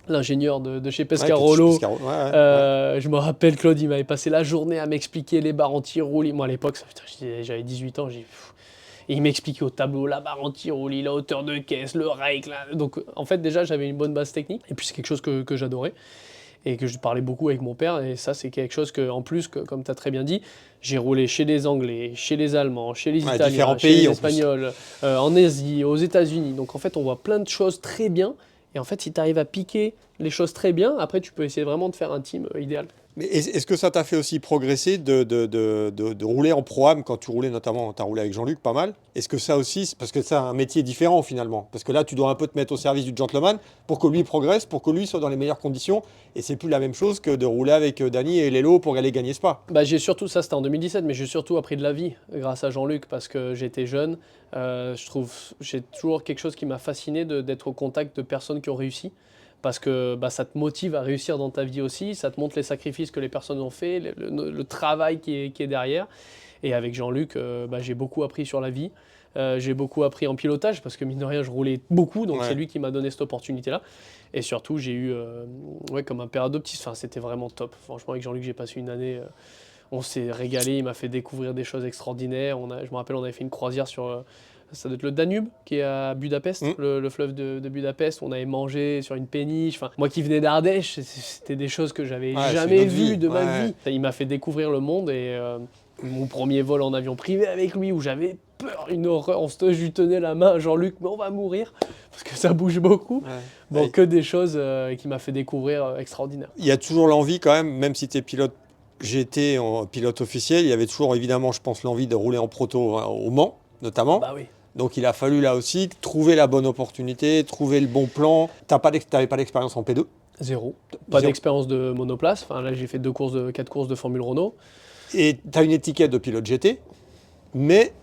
l'ingénieur de chez Pescarolo. Je me rappelle, Claude, il m'avait passé la journée à m'expliquer les barres anti-roulis. Moi, à l'époque, j'avais 18 ans, et il m'expliquait au tableau la barre anti-roulis, la hauteur de caisse, le rake. Donc, en fait, déjà, j'avais une bonne base technique. Et puis, c'est quelque chose que j'adorais et que je parlais beaucoup avec mon père. Et ça, c'est quelque chose que, en plus, comme tu as très bien dit, j'ai roulé chez les Anglais, chez les Allemands, chez les Italiens, chez les Espagnols, en Asie, aux États-Unis. Donc, en fait, on voit plein de choses très bien. Et en fait, si tu arrives à piquer les choses très bien, après, tu peux essayer vraiment de faire un team idéal. Mais est-ce que ça t'a fait aussi progresser de rouler en pro-am quand tu roulais notamment, tu as roulé avec Jean-Luc pas mal? Est-ce que ça aussi, parce que c'est un métier différent finalement, parce que là tu dois un peu te mettre au service du gentleman pour que lui progresse, pour que lui soit dans les meilleures conditions, et c'est plus la même chose que de rouler avec Dani et Lelo pour aller gagner Spa. J'ai surtout, ça c'était en 2017, mais j'ai surtout appris de la vie grâce à Jean-Luc parce que j'étais jeune. Je trouve, j'ai toujours quelque chose qui m'a fasciné d'être au contact de personnes qui ont réussi. Parce que ça te motive à réussir dans ta vie aussi, ça te montre les sacrifices que les personnes ont fait, le travail qui est derrière. Et avec Jean-Luc, j'ai beaucoup appris sur la vie, j'ai beaucoup appris en pilotage, parce que mine de rien, je roulais beaucoup, donc c'est lui qui m'a donné cette opportunité-là. Et surtout, j'ai eu, comme un père adoptif, c'était vraiment top. Franchement, avec Jean-Luc, j'ai passé une année, on s'est régalé, il m'a fait découvrir des choses extraordinaires. Je me rappelle, on avait fait une croisière sur... ça doit être le Danube qui est à Budapest, le fleuve de Budapest. On avait mangé sur une péniche. Moi qui venais d'Ardèche, c'était des choses que j'avais jamais vues de ma vie. Il m'a fait découvrir le monde et mon premier vol en avion privé avec lui où j'avais peur, une horreur. Je lui tenais la main, Jean-Luc, mais on va mourir parce que ça bouge beaucoup. Que des choses qui m'a fait découvrir extraordinaires. Il y a toujours l'envie quand même si tu es pilote. J'étais en pilote officiel, il y avait toujours évidemment, je pense, l'envie de rouler en proto au Mans, notamment. Oui. Donc il a fallu là aussi trouver la bonne opportunité, trouver le bon plan. Tu n'avais pas d'expérience en P2? Zéro. Pas d'expérience de monoplace. Là, j'ai fait 4 courses de Formule Renault. Et tu as une étiquette de pilote GT, mais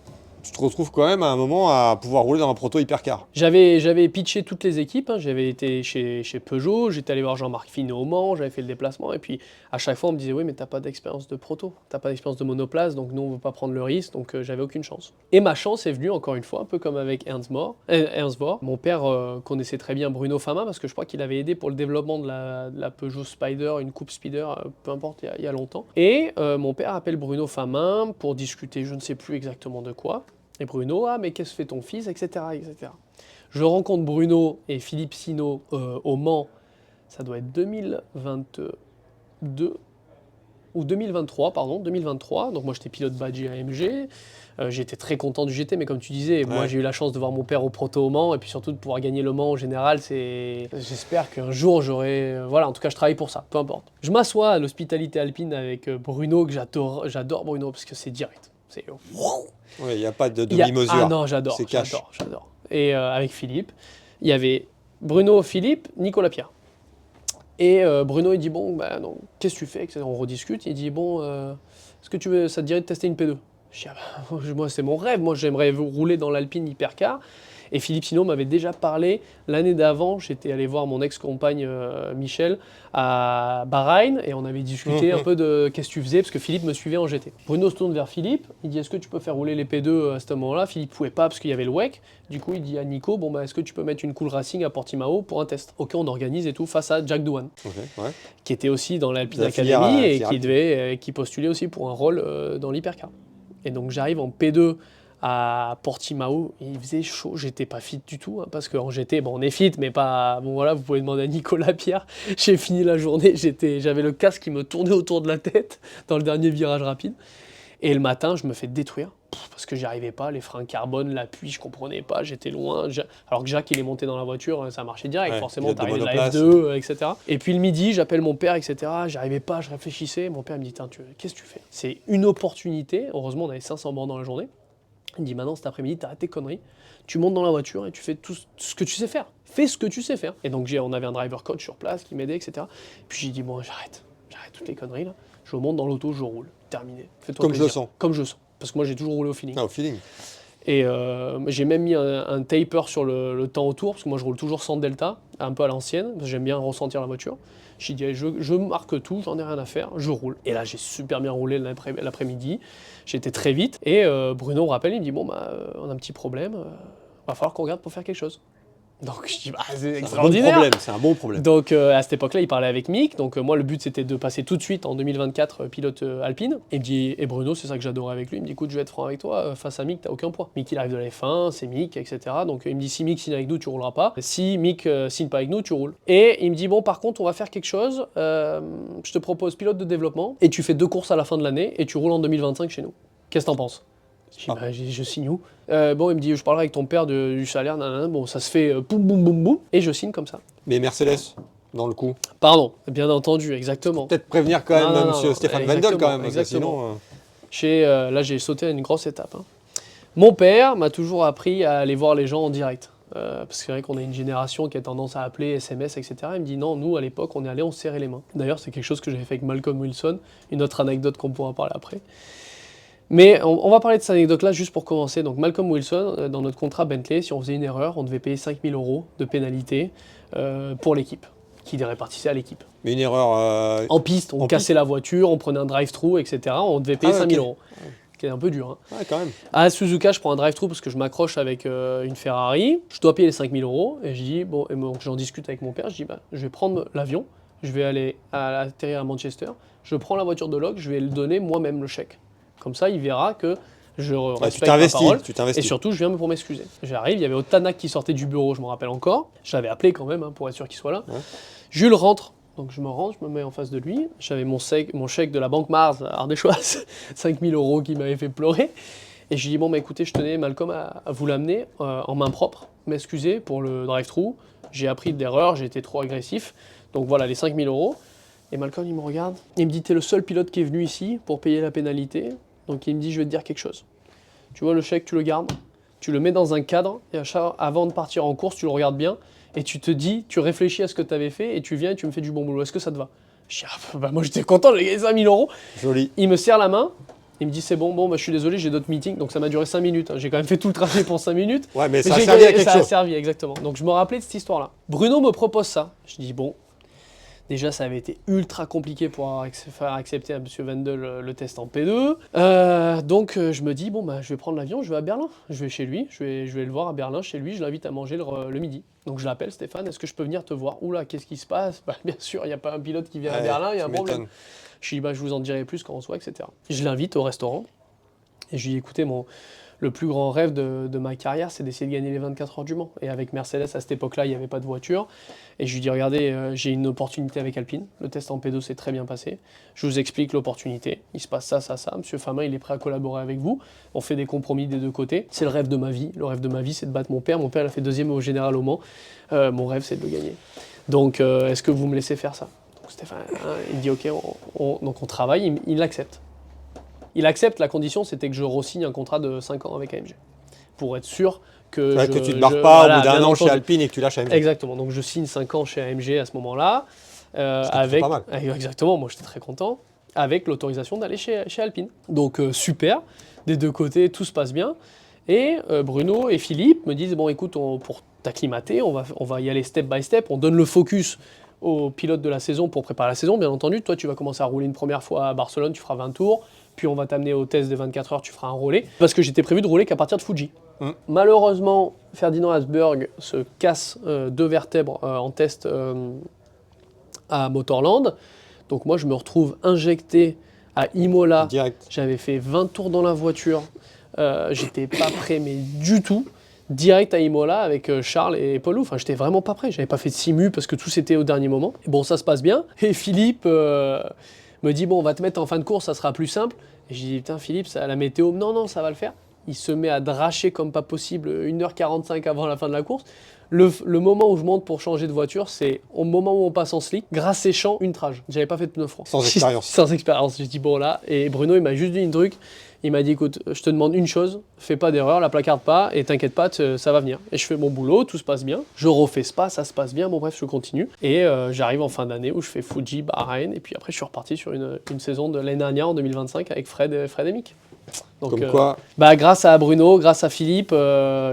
tu te retrouves quand même à un moment à pouvoir rouler dans un proto hypercar. J'avais pitché toutes les équipes, j'avais été chez Peugeot, j'étais allé voir Jean-Marc Finet au Mans, j'avais fait le déplacement, et puis à chaque fois on me disait oui mais t'as pas d'expérience de proto, t'as pas d'expérience de monoplace, donc nous on veut pas prendre le risque, donc j'avais aucune chance. Et ma chance est venue encore une fois, un peu comme avec Ernst Vohr. Mon père connaissait très bien Bruno Fama, parce que je crois qu'il avait aidé pour le développement de la Peugeot Spider, une coupe Spider, peu importe, il y a longtemps. Et mon père appelle Bruno Fama pour discuter je ne sais plus exactement de quoi. Et Bruno, mais qu'est-ce que fait ton fils, etc., etc. Je rencontre Bruno et Philippe Sino au Mans, ça doit être 2022 ou 2023, pardon, 2023. Donc moi j'étais pilote badge AMG, j'étais très content du GT, mais comme tu disais, moi j'ai eu la chance de voir mon père au proto au Mans, et puis surtout de pouvoir gagner le Mans en général, j'espère qu'un jour j'aurai... en tout cas je travaille pour ça, peu importe. Je m'assois à l'hospitalité alpine avec Bruno, que j'adore Bruno, parce que c'est direct. Il n'y a pas de demi-mesure. Ah non, j'adore. Et avec Philippe, il y avait Bruno, Philippe, Nicolas Pierre. Et Bruno, il dit, bon, non, qu'est-ce que tu fais? On rediscute. Il dit, bon, est-ce que ça te dirait de tester une P2? Je dis, ah bah, moi, c'est mon rêve. Moi, j'aimerais rouler dans l'Alpine Hypercar. Et Philippe Sino m'avait déjà parlé l'année d'avant. J'étais allé voir mon ex-compagne Michel à Bahreïn et on avait discuté un peu de qu'est-ce que tu faisais parce que Philippe me suivait en GT. Bruno se tourne vers Philippe. Il dit est-ce que tu peux faire rouler les P2 à ce moment-là? Philippe pouvait pas parce qu'il y avait le WEC. Du coup, il dit à Nico bon bah est-ce que tu peux mettre une Cool Racing à Portimao pour un test? Ok, on organise et tout face à Jack Doohan, qui était aussi dans l'Alpine Academy et qui postulait aussi pour un rôle dans l'Hypercar. Et donc j'arrive en P2 à Portimao, il faisait chaud, j'étais pas fit du tout, hein, parce qu'en GT, bon on est fit, mais pas... Bon voilà, vous pouvez demander à Nicolas Pierre, j'ai fini la journée, j'avais le casque qui me tournait autour de la tête dans le dernier virage rapide, et le matin je me fais détruire, parce que j'y arrivais pas, les freins carbone, l'appui, je comprenais pas, j'étais loin, alors que Jacques il est monté dans la voiture, ça marchait direct, forcément t'arrives de la F2, etc. Et puis le midi, j'appelle mon père, etc., j'y arrivais pas, je réfléchissais, mon père me dit, qu'est-ce que tu fais? C'est une opportunité, heureusement on avait 500 bornes dans la journée. Il me dit maintenant cet après-midi, t'arrêtes tes conneries, tu montes dans la voiture et tu fais tout ce que tu sais faire. Fais ce que tu sais faire. Et donc on avait un driver coach sur place qui m'aidait, etc. Puis j'ai dit bon j'arrête toutes les conneries là. Je monte dans l'auto, je roule. Terminé. Fais-toi Comme plaisir. je le sens. Comme je sens. Parce que moi j'ai toujours roulé au feeling. Ah, au feeling. Et j'ai même mis un taper sur le temps autour, parce que moi je roule toujours sans delta, un peu à l'ancienne, parce que j'aime bien ressentir la voiture. J'ai dit, je marque tout, j'en ai rien à faire, je roule. Et là, j'ai super bien roulé l'après-midi, j'étais très vite. Et Bruno me rappelle, il me dit, bon, bah, on a un petit problème, va falloir qu'on regarde pour faire quelque chose. Donc je dis, bah, c'est extraordinaire. C'est un bon problème. Donc à cette époque-là, il parlait avec Mick. Donc moi, le but, c'était de passer tout de suite en 2024 pilote Alpine. Et, et Bruno, c'est ça que j'adorais avec lui. Il me dit, écoute, je vais être franc avec toi, face à Mick, t'as aucun poids. Mick, il arrive de la F1, c'est Mick, etc. Donc il me dit, si Mick signe avec nous, tu rouleras pas. Si Mick signe pas avec nous, tu roules. Et il me dit, bon, par contre, on va faire quelque chose. Je te propose pilote de développement et tu fais 2 courses à la fin de l'année et tu roules en 2025 chez nous. Qu'est-ce que t'en penses? Je signe où? Bon, il me dit, je parlerai avec ton père du salaire, nanana. Bon, ça se fait boum, boum, boum, boum, et je signe comme ça. Mais Mercedes, dans le coup. Pardon, bien entendu, exactement. Peut-être prévenir quand même monsieur Stéphane Wendel quand même, exactement. Sinon... là, j'ai sauté à une grosse étape. Hein. Mon père m'a toujours appris à aller voir les gens en direct. Parce que c'est vrai qu'on a une génération qui a tendance à appeler, SMS, etc. Il me dit non, nous à l'époque on est allé, on se serrait les mains. D'ailleurs, c'est quelque chose que j'avais fait avec Malcolm Wilson, une autre anecdote qu'on pourra parler après. Mais on va parler de cette anecdote-là juste pour commencer. Donc Malcolm Wilson, dans notre contrat Bentley, si on faisait une erreur, on devait payer 5 000 € de pénalité pour l'équipe, qui répartissait à l'équipe. Mais une erreur... En piste, on cassait la voiture, on prenait un drive-thru, etc. On devait payer 5 000 €. Qui est un peu dur. Hein. Ouais, quand même. À Suzuka, je prends un drive-thru parce que je m'accroche avec une Ferrari. Je dois payer les 5 000 €. Et je dis, bon, et donc j'en discute avec mon père. Je dis, bah, je vais prendre l'avion, je vais aller atterrir à Manchester. Je prends la voiture de Locke, je vais le donner moi-même le chèque. Comme ça, il verra que je respecte ma parole. Et surtout, je viens pour m'excuser. J'arrive, il y avait Otanak qui sortait du bureau, je me rappelle encore. Je l'avais appelé quand même pour être sûr qu'il soit là. Ouais. Jules rentre. Donc je me rends, je me mets en face de lui. J'avais mon chèque de la Banque Mars à Ardéchoise, 5 000 € qui m'avait fait pleurer. Et je lui dis, bon, bah, écoutez, je tenais, Malcolm, à vous l'amener en main propre, m'excuser pour le drive-thru. J'ai appris de l'erreur, j'ai été trop agressif. Donc voilà, les 5 000 €. Et Malcolm, il me regarde. Il me dit, t'es le seul pilote qui est venu ici pour payer la pénalité. Donc il me dit, je vais te dire quelque chose. Tu vois le chèque, tu le gardes, tu le mets dans un cadre, et avant de partir en course, tu le regardes bien. Et tu te dis, tu réfléchis à ce que tu avais fait et tu viens et tu me fais du bon boulot. Est-ce que ça te va? Je dis, bah moi j'étais content, j'ai gagné 5 000 €. Joli. Il me serre la main, il me dit, c'est bon, bah, je suis désolé, j'ai d'autres meetings. Donc ça m'a duré 5 minutes. J'ai quand même fait tout le trajet pour 5 minutes. Ouais, mais ça a servi à quelque chose. Ça a servi, exactement. Donc je me rappelais de cette histoire-là. Bruno me propose ça. Je dis, bon, déjà ça avait été ultra compliqué pour faire accepter à M. Wendel le test en P2. Donc je me dis, bon, bah, je vais prendre l'avion, je vais à Berlin. Je vais chez lui, je vais le voir à Berlin, chez lui, je l'invite à manger le midi. Donc je l'appelle, Stéphane, est-ce que je peux venir te voir? Oula, qu'est-ce qui se passe? Bah, bien sûr, il n'y a pas un pilote qui vient à Berlin, il y a un problème. Je lui dis, bah, je vous en dirai plus quand on soit, etc. Je l'invite au restaurant et je lui dis, écoutez, le plus grand rêve de ma carrière, c'est d'essayer de gagner les 24 heures du Mans. Et avec Mercedes, à cette époque-là, il n'y avait pas de voiture. Et je lui dis, regardez, j'ai une opportunité avec Alpine. Le test en P2 s'est très bien passé. Je vous explique l'opportunité. Il se passe ça, ça, ça. Monsieur Famin, il est prêt à collaborer avec vous. On fait des compromis des deux côtés. C'est le rêve de ma vie. Le rêve de ma vie, c'est de battre mon père. Mon père, il a fait 2e au Général au Mans. Mon rêve, c'est de le gagner. Donc, est-ce que vous me laissez faire ça? Donc, Stéphane, il me dit, OK, donc on travaille. Il l'accepte. Il accepte, la condition c'était que je re-signe un contrat de 5 ans avec AMG. Pour être sûr que... que tu ne te barres pas au bout d'un an chez Alpine et que tu lâches AMG. Exactement, donc je signe 5 ans chez AMG à ce moment-là. Avec pas mal. Exactement, moi j'étais très content. Avec l'autorisation d'aller chez Alpine. Donc super. des deux côtés, tout se passe bien. Et Bruno et Philippe me disent, bon écoute, pour t'acclimater, on va y aller step by step, on donne le focus aux pilotes de la saison pour préparer la saison, bien entendu. Toi, tu vas commencer à rouler une première fois à Barcelone, tu feras 20 tours, puis on va t'amener au test des 24 heures, tu feras un relais. Parce que j'étais prévu de rouler qu'à partir de Fuji. Malheureusement, Ferdinand Asberg se casse 2 vertèbres en test à Motorland. Donc moi, je me retrouve injecté à Imola. Direct. J'avais fait 20 tours dans la voiture. J'étais pas prêt, mais du tout. Direct à Imola avec Charles et Paul. Enfin, j'étais vraiment pas prêt. J'avais pas fait de simu parce que tout c'était au dernier moment. Et bon, ça se passe bien. Et Philippe me dit, bon, on va te mettre en fin de course, ça sera plus simple. Et je dis, putain, Philippe, la météo, non, ça va le faire. Il se met à dracher comme pas possible 1h45 avant la fin de la course. Le moment où je monte pour changer de voiture, c'est au moment où on passe en slick, grâce séchant, une trage. J'avais pas fait de pneu froid. Sans expérience. Sans expérience. J'ai dit bon là, et Bruno il m'a juste dit un truc. Il m'a dit écoute, je te demande une chose, fais pas d'erreur, la placarde pas, et t'inquiète pas, ça va venir. Et je fais mon boulot, tout se passe bien. Je refais Spa, ça se passe bien, bon bref, je continue. Et j'arrive en fin d'année où je fais Fuji, Bahreïn, et puis après je suis reparti sur une saison de l'année dernière, en 2025, avec Fred et Mick. Donc, Comme quoi. Grâce à Bruno, grâce à Philippe,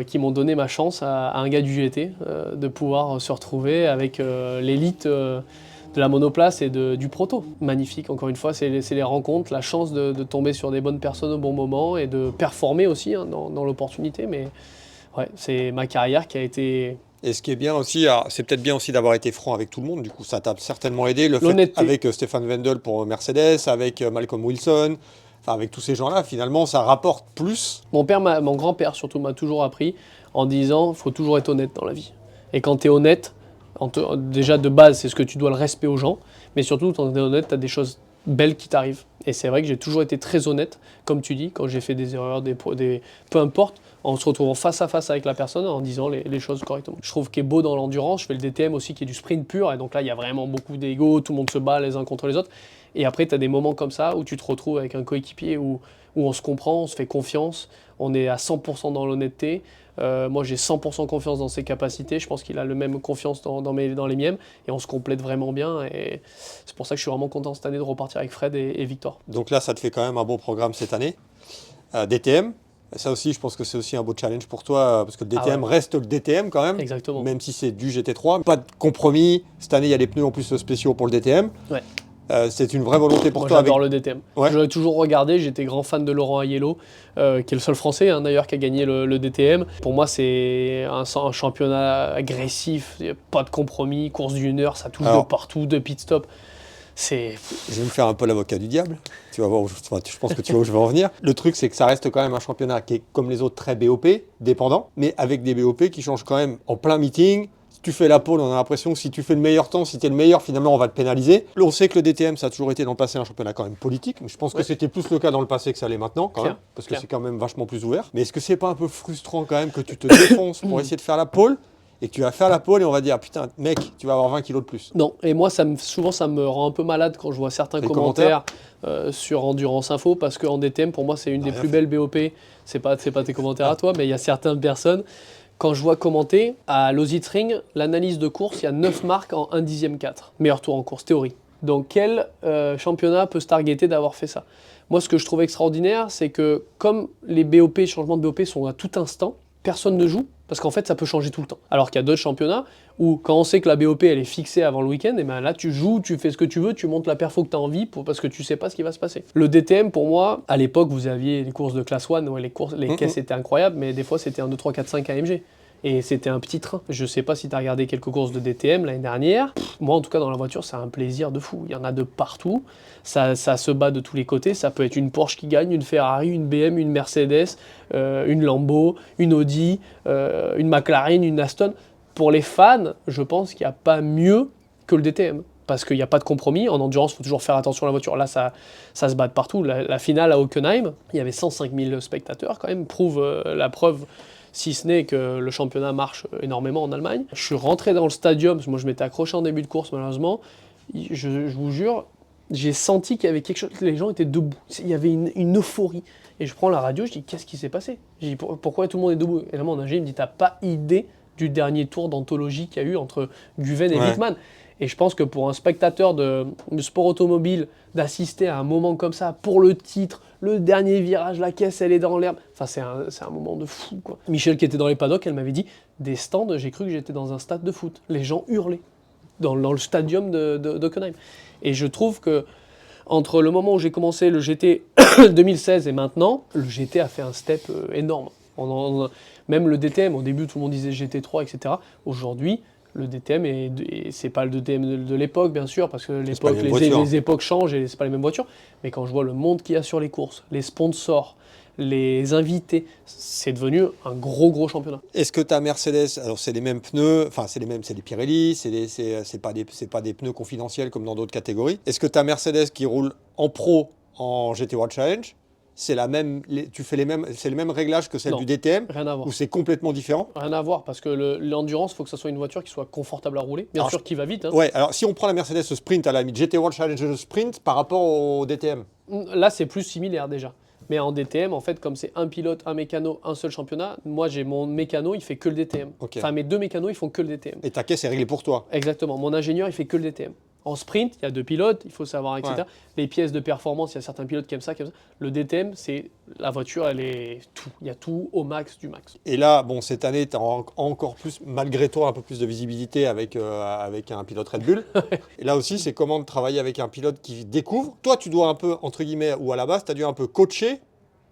qui m'ont donné ma chance à un gars du GT, de pouvoir se retrouver avec l'élite de la monoplace et du proto. Magnifique, encore une fois, c'est les rencontres, la chance de tomber sur des bonnes personnes au bon moment et de performer aussi dans l'opportunité. Mais ouais, c'est ma carrière qui a été... Et ce qui est bien aussi, c'est peut-être bien aussi d'avoir été franc avec tout le monde, du coup ça t'a certainement aidé, le fait L'honnêteté. avec Stéphane Wendel pour Mercedes, avec Malcolm Wilson, enfin avec tous ces gens-là, finalement ça rapporte plus. Mon grand-père surtout m'a toujours appris en disant il faut toujours être honnête dans la vie. Et quand tu es honnête, déjà de base c'est ce que tu dois le respect aux gens, mais surtout quand tu es honnête, tu as des choses belles qui t'arrivent. Et c'est vrai que j'ai toujours été très honnête, comme tu dis, quand j'ai fait des erreurs, peu importe, en se retrouvant face à face avec la personne, en disant les choses correctement. Je trouve qu'il est beau dans l'endurance, je fais le DTM aussi qui est du sprint pur, et donc là il y a vraiment beaucoup d'ego, tout le monde se bat les uns contre les autres. Et après tu as des moments comme ça où tu te retrouves avec un coéquipier où on se comprend, on se fait confiance, on est à 100% dans l'honnêteté. Moi j'ai 100% confiance dans ses capacités, je pense qu'il a le même confiance dans les miennes, et on se complète vraiment bien, et c'est pour ça que je suis vraiment content cette année de repartir avec Fred et Victor. Donc là ça te fait quand même un bon programme cette année. DTM, ça aussi je pense que c'est aussi un beau challenge pour toi, parce que le DTM reste le DTM quand même. Exactement. Même si c'est du GT3, pas de compromis, cette année il y a les pneus en plus spéciaux pour le DTM. Ouais. C'est une vraie volonté pour Moi, toi. j'adore le DTM. Ouais. Je l'ai toujours regardé, j'étais grand fan de Laurent Aiello, qui est le seul Français d'ailleurs qui a gagné le DTM. Pour moi, c'est un championnat agressif, pas de compromis, course d'une heure, ça touche de partout, de pit stop. Je vais me faire un peu l'avocat du diable. Tu vas voir, je pense que tu vois où je vais en venir. Le truc, c'est que ça reste quand même un championnat qui est, comme les autres, très BOP, dépendant, mais avec des BOP qui changent quand même en plein meeting. Si tu fais la pole, on a l'impression que si tu fais le meilleur temps, si tu es le meilleur, finalement, on va te pénaliser. On sait que le DTM, ça a toujours été dans le passé un championnat quand même politique. Mais je pense que c'était plus le cas dans le passé que ça l'est maintenant, quand même, parce que c'est quand même vachement plus ouvert. Mais est-ce que c'est pas un peu frustrant quand même que tu te défonces pour essayer de faire la pole et que tu vas faire la pole et on va dire putain mec tu vas avoir 20 kilos de plus. Non, et moi souvent ça me rend un peu malade quand je vois certains commentaires sur Endurance Info, parce qu'en DTM pour moi c'est une des plus belles BOP, c'est pas tes commentaires à toi, mais il y a certaines personnes, quand je vois commenter à Lausitzring, l'analyse de course, il y a 9 marques en 1 dixième 4, meilleur tour en course théorie. Donc quel championnat peut se targeter d'avoir fait ça? Moi ce que je trouve extraordinaire, c'est que comme les BOP, changements de BOP sont à tout instant, personne ne joue, parce qu'en fait ça peut changer tout le temps. Alors qu'il y a d'autres championnats où quand on sait que la BOP elle est fixée avant le week-end, et ben là tu joues, tu fais ce que tu veux, tu montes la perfo que tu as envie parce que tu sais pas ce qui va se passer. Le DTM pour moi, à l'époque vous aviez les courses de classe 1 où les caisses étaient incroyables, mais des fois c'était un 2, 3, 4, 5 AMG. Et c'était un petit train. Je sais pas si tu as regardé quelques courses de DTM l'année dernière. Moi, en tout cas, dans la voiture, c'est un plaisir de fou. Il y en a de partout. Ça se bat de tous les côtés. Ça peut être une Porsche qui gagne, une Ferrari, une BM, une Mercedes, une Lambo, une Audi, une McLaren, une Aston. Pour les fans, je pense qu'il n'y a pas mieux que le DTM. Parce qu'il n'y a pas de compromis. En endurance, il faut toujours faire attention à la voiture. Là, ça se bat de partout. La finale à Hockenheim, il y avait 105 000 spectateurs quand même. Prouve la preuve, si ce n'est que le championnat marche énormément en Allemagne. Je suis rentré dans le stadium, parce que moi je m'étais accroché en début de course malheureusement. Je vous jure, j'ai senti qu'il y avait quelque chose, les gens étaient debout. Il y avait une euphorie. Et je prends la radio, je dis qu'est-ce qui s'est passé? Je dis pourquoi tout le monde est debout? Et là mon ingénieur me dit t'as pas idée du dernier tour d'anthologie qu'il y a eu entre Guven et Ouais. Wittmann. Et je pense que pour un spectateur de sport automobile, d'assister à un moment comme ça, pour le titre, le dernier virage, la caisse, elle est dans l'herbe. Enfin, c'est un moment de fou, quoi. Michel, qui était dans les paddocks, elle m'avait dit, des stands, j'ai cru que j'étais dans un stade de foot. Les gens hurlaient dans le stadium d'Hockenheim. Et je trouve que entre le moment où j'ai commencé le GT 2016 et maintenant, le GT a fait un step énorme. Même le DTM, au début tout le monde disait GT3, etc. Aujourd'hui, le DTM, et c'est pas le DTM de l'époque, bien sûr, parce que pas les mêmes voitures. les époques changent et c'est pas les mêmes voitures. Mais quand je vois le monde qu'il y a sur les courses, les sponsors, les invités, c'est devenu un gros championnat. Est-ce que ta Mercedes, alors c'est les mêmes pneus, enfin c'est les Pirelli, c'est pas des pneus confidentiels comme dans d'autres catégories. Est-ce que ta Mercedes qui roule en pro en GT World Challenge, c'est les mêmes réglages que celle Non, du DTM, rien à voir. ou c'est complètement différent? Rien à voir, parce que l'endurance, il faut que ce soit une voiture qui soit confortable à rouler. Bien Alors, sûr, qui va vite. Hein. Ouais, alors si on prend la Mercedes Sprint à la limite, GT World Challenge Sprint par rapport au DTM. Là, c'est plus similaire déjà. Mais en DTM, en fait, comme c'est un pilote, un mécano, un seul championnat, moi j'ai mon mécano, il fait que le DTM. Ok. Enfin, mes deux mécanos, ils font que le DTM. Et ta caisse est réglée pour toi. Exactement. Mon ingénieur, il fait que le DTM. En sprint, il y a deux pilotes, il faut savoir, etc. Ouais. Les pièces de performance, il y a certains pilotes qui aiment ça, qui aiment ça. Le DTM, c'est la voiture, elle est tout. Il y a tout au max du max. Et là, bon, cette année, tu as encore plus, malgré toi, un peu plus de visibilité avec un pilote Red Bull. Et là aussi, c'est comment de travailler avec un pilote qui découvre. Toi, tu dois un peu, entre guillemets, ou à la base, tu as dû un peu coacher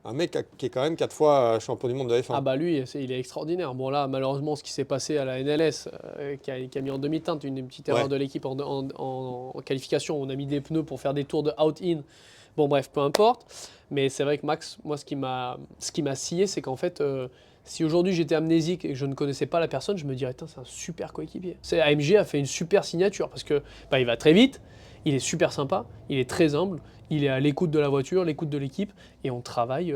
un mec qui est quand même 4 fois champion du monde de F1. Ah bah lui, il est extraordinaire. Bon là, malheureusement, ce qui s'est passé à la NLS, qui a mis en demi-teinte, une petite erreur de l'équipe en qualification. On a mis des pneus pour faire des tours de out-in. Bon bref, peu importe. Mais c'est vrai que Max, moi, ce qui m'a scié, c'est qu'en fait, si aujourd'hui j'étais amnésique et que je ne connaissais pas la personne, je me dirais, c'est un super coéquipier. AMG a fait une super signature parce que il va très vite, il est super sympa, il est très humble, il est à l'écoute de la voiture, l'écoute de l'équipe, et on travaille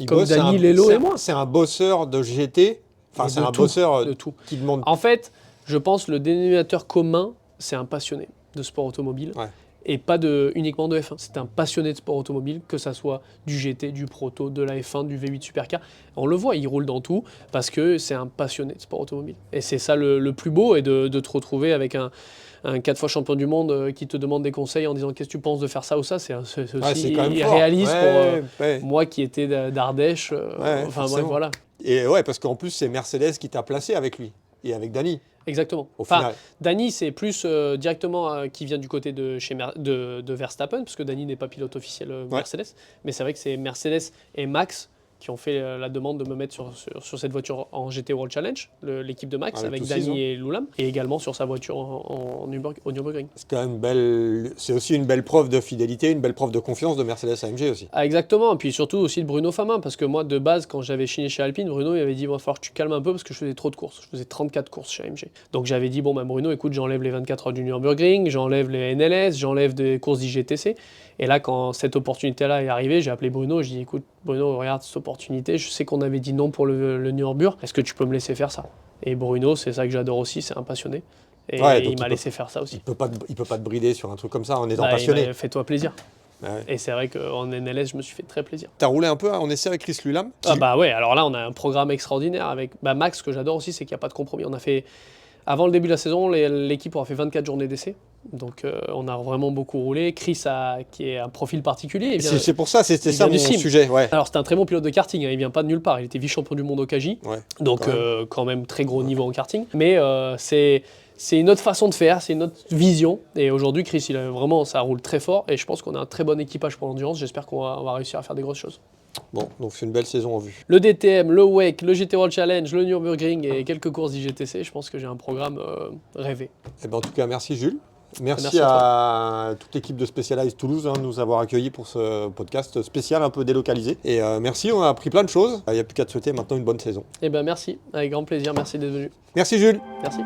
Il comme bosse, Dany, Lello et moi. C'est un bosseur de GT. Enfin, Et c'est de un tout, bosseur de tout. qui demande. En fait, je pense le dénominateur commun, c'est un passionné de sport automobile. Ouais. Et pas uniquement de F1. C'est un passionné de sport automobile, que ça soit du GT, du Proto, de la F1, du V8 Supercar. On le voit, il roule dans tout parce que c'est un passionné de sport automobile. Et c'est ça le plus beau, et de te retrouver avec un 4 fois champion du monde qui te demande des conseils en disant qu'est-ce que tu penses de faire ça ou ça. C'est aussi quand même fort. réaliste pour Ouais. moi qui étais d'Ardèche. Enfin bref, forcément. voilà. Et ouais, parce qu'en plus, c'est Mercedes qui t'a placé avec lui et avec Dany. Exactement. Au Enfin, final. Dany, c'est plus directement qui vient du côté de Verstappen, parce que Dany n'est pas pilote officiel Mercedes. Mais c'est vrai que c'est Mercedes et Max qui ont fait la demande de me mettre sur cette voiture en GT World Challenge, l'équipe de Max, avec Dany et Loulam, et également sur sa voiture au Nürburgring. C'est quand même c'est aussi une belle preuve de fidélité, une belle preuve de confiance de Mercedes AMG aussi. Ah, exactement, et puis surtout aussi de Bruno Famin, parce que moi de base, quand j'avais signé chez Alpine, Bruno il avait dit, il va falloir que tu calmes un peu parce que je faisais trop de courses. Je faisais 34 courses chez AMG. Donc j'avais dit, bon Bruno, écoute, j'enlève les 24 heures du Nürburgring, j'enlève les NLS, j'enlève des courses d'IGTC. Et là, quand cette opportunité-là est arrivée, j'ai appelé Bruno, je dis, écoute Bruno, regarde cette opportunité, je sais qu'on avait dit non pour le Nürburgring, est-ce que tu peux me laisser faire ça? Et Bruno, c'est ça que j'adore aussi, c'est un passionné. Et il m'a laissé faire ça aussi. Il peut pas te brider sur un truc comme ça en étant passionné. Fais-toi plaisir. Ouais. Et c'est vrai qu'en NLS, je me suis fait très plaisir. T'as roulé un peu en essai avec Chris Lulam? Ah bah ouais, alors là, on a un programme extraordinaire avec Max. Ce que j'adore aussi, c'est qu'il n'y a pas de compromis. On a fait, avant le début de la saison, l'équipe aura fait 24 journées d'essai. Donc on a vraiment beaucoup roulé. Chris, qui est un profil particulier. C'est pour ça, c'était ça mon sujet. Ouais. Alors c'est un très bon pilote de karting, hein, il vient pas de nulle part. Il était vice-champion du monde au KJ. Ouais, donc quand même très gros niveau en karting. Mais c'est une autre façon de faire, c'est une autre vision. Et aujourd'hui, Chris, ça roule très fort. Et je pense qu'on a un très bon équipage pour l'endurance. J'espère qu'on va réussir à faire des grosses choses. Bon, donc c'est une belle saison en vue. Le DTM, le WEC, le GT World Challenge, le Nürburgring et quelques courses d'IGTC. Je pense que j'ai un programme rêvé. Et ben, en tout cas, merci Jules. Merci à toute l'équipe de Specialized Toulouse de nous avoir accueillis pour ce podcast spécial un peu délocalisé. Et merci, on a appris plein de choses. Il n'y a plus qu'à te souhaiter maintenant une bonne saison. Eh ben merci, avec grand plaisir. Merci d'être venu. Merci Jules. Merci.